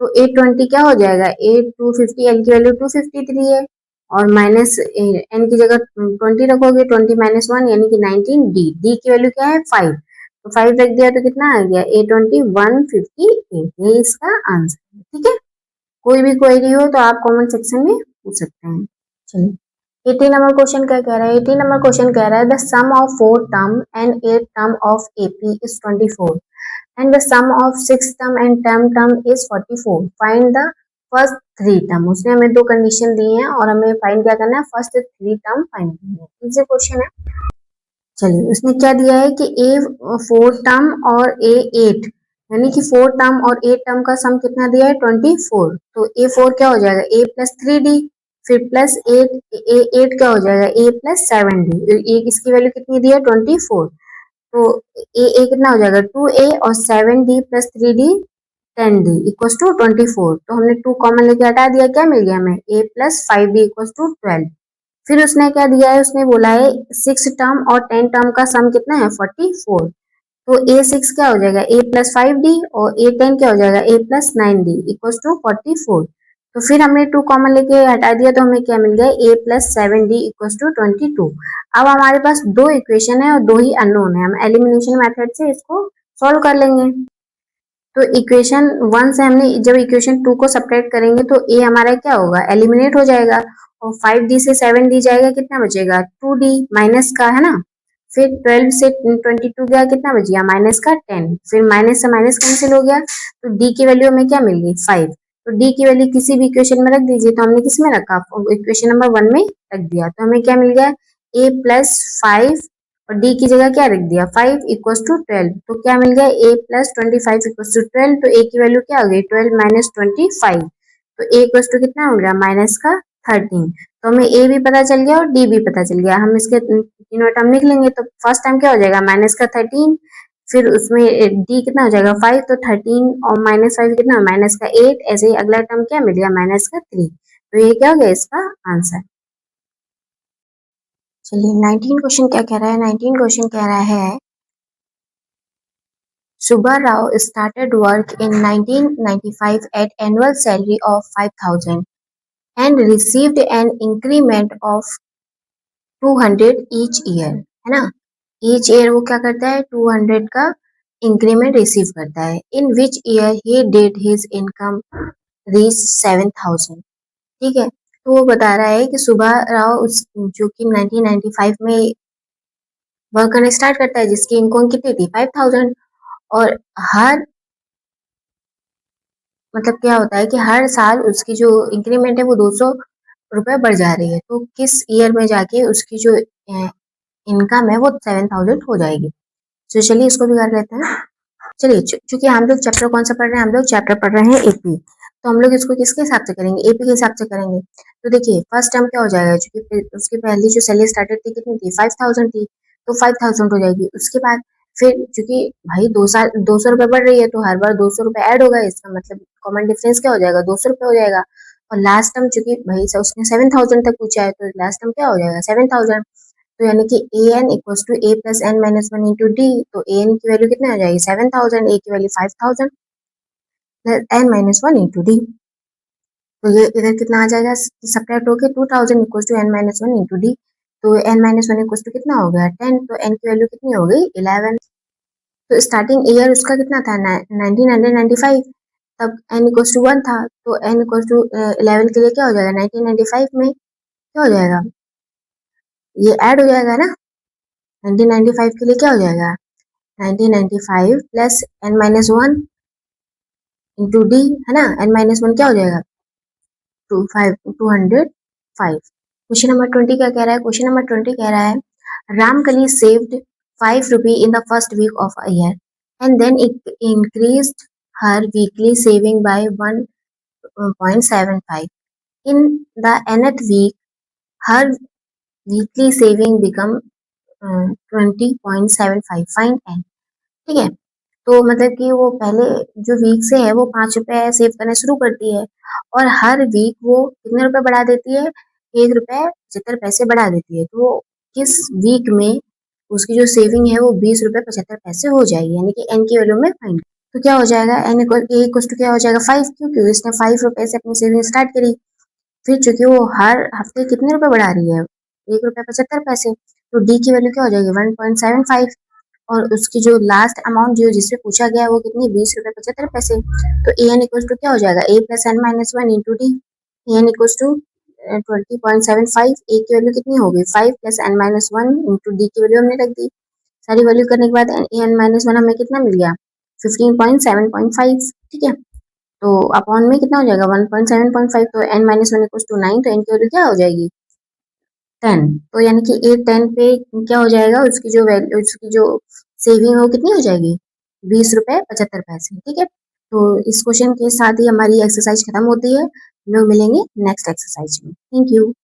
तो ए 20 क्या हो जाएगा ए 250, एल की वैल्यू 253 है, और माइनस एन की जगह 20 रखोगे, 20 माइनस वन यानी कि 19, डी डी की वैल्यू क्या है 5, तो 5 रख दिया तो कितना आ गया ए 20 158, ये इसका आंसर है, ठीक है। कोई भी क्वेरी हो तो आप कमेंट सेक्शन में पूछ सकते हैं। चलिए 18 नंबर क्वेश्चन क्या कह रहा है, 18 नंबर क्वेश्चन कह रहा है the sum of 4 term and 8 term of AP is 24 and the sum of 6 term and term is 44, find the first 3 term, उसने हमें दो कंडीशन दी हैं और हमें फाइंड क्या करना है फर्स्ट 3 टर्म फाइंड करना है, इजी क्वेश्चन है। चलिए उसने क्या दिया है कि ए 4 टर्म और ए 8, यानी कि 4 टर्म और 8 टर्म का सम कितना दिया है 24, तो ए 4 क्या हो जाएगा ए प्लस 3d, फिर प्लस 8 ए 8 क्या हो जाएगा ए प्लस 7d, एक इसकी वैल्यू कितनी दी है 24, तो ए कितना हो जाएगा 2a और 7d plus 3d, 10d equals to 24। तो हमने 2 कॉमन लेके हटा दिया, क्या मिल गया हमें a plus 5d equals to 12। फिर उसने क्या दिया है, उसने बोला है 6 टर्म और 10 टर्म का सम कितना है 44। तो a6 क्या हो जाएगा a प्लस 5d और a10 क्या हो जाएगा a plus 9d equals to 44। तो फिर हमने 2 कॉमन लेके हटा दिया तो हमें क्या मिल गया a plus 7d equals to 22। अब हमारे पास दो इक्वेशन है और दो ही अननोन है, हम एलिमिनेशन मेथड से इसको सॉल्व कर लेंगे। तो इक्वेशन 1 से हमने जब इक्वेशन 2 को सब्ट्रैक्ट करेंगे तो a हमारा क्या होगा, एलिमिनेट हो जाएगा और 5d से 7d जाएगा, कितना बचेगा 2d माइनस का, है ना। फिर 12 से 22 गया, कितना बच गया माइनस का 10। फिर माइनस से माइनस कैंसिल हो गया तो d की वैल्यू हमें क्या मिल गई 5। तो d की वैल्यू किसी भी इक्वेशन में रख दीजिए, तो हमने किस में रखा, इक्वेशन नंबर 1 में रख दिया। तो हमें क्या मिल गया a प्लस 5 और d की जगह क्या रख दिया 5 इक्वल्स टू 12। तो क्या मिल गया a प्लस 25 इक्वल्स टू 12। तो a की वैल्यू क्या हो गई 12 माइनस 25। तो a इक्वल्स टू कितना हो गया माइनस का 13। तो हमें a भी पता चल गया और d भी पता चल गया। हम इसके तीनों टर्म लिख लेंगे। तो फर्स्ट टर्म क्या हो जाएगा माइनस का 13, फिर उसमें d कितना हो जाएगा 5, तो 13 और माइनस 5 कितना माइनस का 8। ऐसे ही अगला टर्म क्या मिल गया माइनस का 3। तो ये क्या हो गया इसका आंसर। चलिए 19 क्वेश्चन क्या कह रहा है, 19 क्वेश्चन कह रहा है Subba Rao started work in 1995 at annual salary of 5,000 and received an increment of 200 each year, है ना। each year वो क्या करता है 200 का इंक्रीमेंट रिसीव करता है। in which year he did his income reach 7,000। ठीक है, तो वो बता रहा है कि सुबह राव उस जो कि 1995 में वर्क करना स्टार्ट करता है, जिसकी इनकम कितनी थी 5,000। और हर मतलब क्या होता है कि हर साल उसकी जो इंक्रीमेंट है वो 200 रुपए बढ़ जा रही है। तो किस ईयर में जाके उसकी जो इनकम है वो 7,000 हो जाएगी। तो चलिए इसको भी कर लेते हैं। चलिए चूंकि हम लोग चैप्टर कौन सा पढ़ रहे हैं, हम लोग चैप्टर पढ़ रहे हैं एपी। तो हम लोग इसको किसके हिसाब से करेंगे, एपी के हिसाब से करेंगे। तो देखिए फर्स्ट टर्म क्या हो जाएगा, चूंकि उसकी पहली जो सैलरी स्टार्टेड थी कितनी थी 5,000 थी, तो 5,000 हो जाएगी। उसके बाद फिर चूंकि भाई 2 साल 200 रुपए बढ़ रही है तो हर बार 200 रुपए ऐड होगा, इसका मतलब कॉमन डिफरेंस क्या हो जाएगा 200 रुपए हो जाएगा। और लास्ट टर्म चूंकि भाई उसने 7,000 तक पूछा है तो लास्ट टर्म क्या हो जाएगा 7,000। तो यानी कि A N equals to A plus N minus one into D. तो ए एन की वैल्यू कितनी आ जाएगी 7,000, ए की value 5,000 plus N minus one into D. तो ये इधर कितना आ जाएगा सब्ट्रैक्ट होके 2,000 equals to N minus one into D. तो N minus one equals to कितना हो गया 10। तो एन की वैल्यू कितनी हो गई 11। तो स्टार्टिंग ईयर उसका कितना था 1995, तब एन इक्वल्स टू 1 था। तो एन इक्वल्स टू 11 के लिए क्या हो जाएगा 1995 में क्या हो जाएगा, ये ऐड हो जाएगा ना। 1995 के लिए क्या हो जाएगा 1995 plus N minus one into d, है ना। एन माइनस वन क्या हो जाएगा 205। क्वेश्चन नंबर 20 क्या कह रहा है, क्वेश्चन नंबर 20 कह रहा है Ramkali saved 5 rupee in the first week of a year and then it increased her weekly saving by 1.75 in the nth week her weekly saving become 20.75 find n. ठीक है, तो मतलब कि वो पहले जो वीक से है वो 5 रुपए सेव करना शुरू करती है और हर वीक वो कितने रुपए बढ़ा देती है 1 रुपए 75 पैसे बढ़ा देती है। तो वो किस वीक में उसकी जो सेविंग है वो 20 रुपए 75 पैसे हो जाएगी, यानी कि एन की वैल्यू में फाइंड। तो क्या हो जाएगा n equal a equal to क्या हो जाएगा 5, क्योंकि उसने 5 रुपए से अपनी सेविंग स्टार्ट करी। फिर चूंकि वो हर हफ्ते कितने रुपए बढ़ा रही है 1 रुपए 75 पैसे, तो डी की वैल्यू क्या हो जाएगी 1.75। और उसकी जो लास्ट अमाउंट जो जिससे पूछा गया है वो कितनी 20 रुपए 75 पैसे। तो ए एन इक्वल टू क्या हो जाएगा A plus N minus one into D. A N equal to 20.75, A की वैल्यू कितनी होगी 5 plus N minus one into D की वैल्यू हमने रख दी। सारी वैल्यू करने के बाद ए एन माइनस वन हमें कितना मिल गया 15.7.5। ठीक है, तो अपॉन में कितना हो जाएगा 1.7.5। तो N minus one equal to 9, तो एन की वैल्यू क्या हो जाएगी 10। तो यानी कि ए 10 पे क्या हो जाएगा उसकी जो वैल्यू उसकी जो सेविंग है वो कितनी हो जाएगी 20 रुपए 75 पैसे। ठीक है, तो इस क्वेश्चन के साथ ही हमारी एक्सरसाइज खत्म होती है। हम लोग मिलेंगे नेक्स्ट एक्सरसाइज में। Thank you.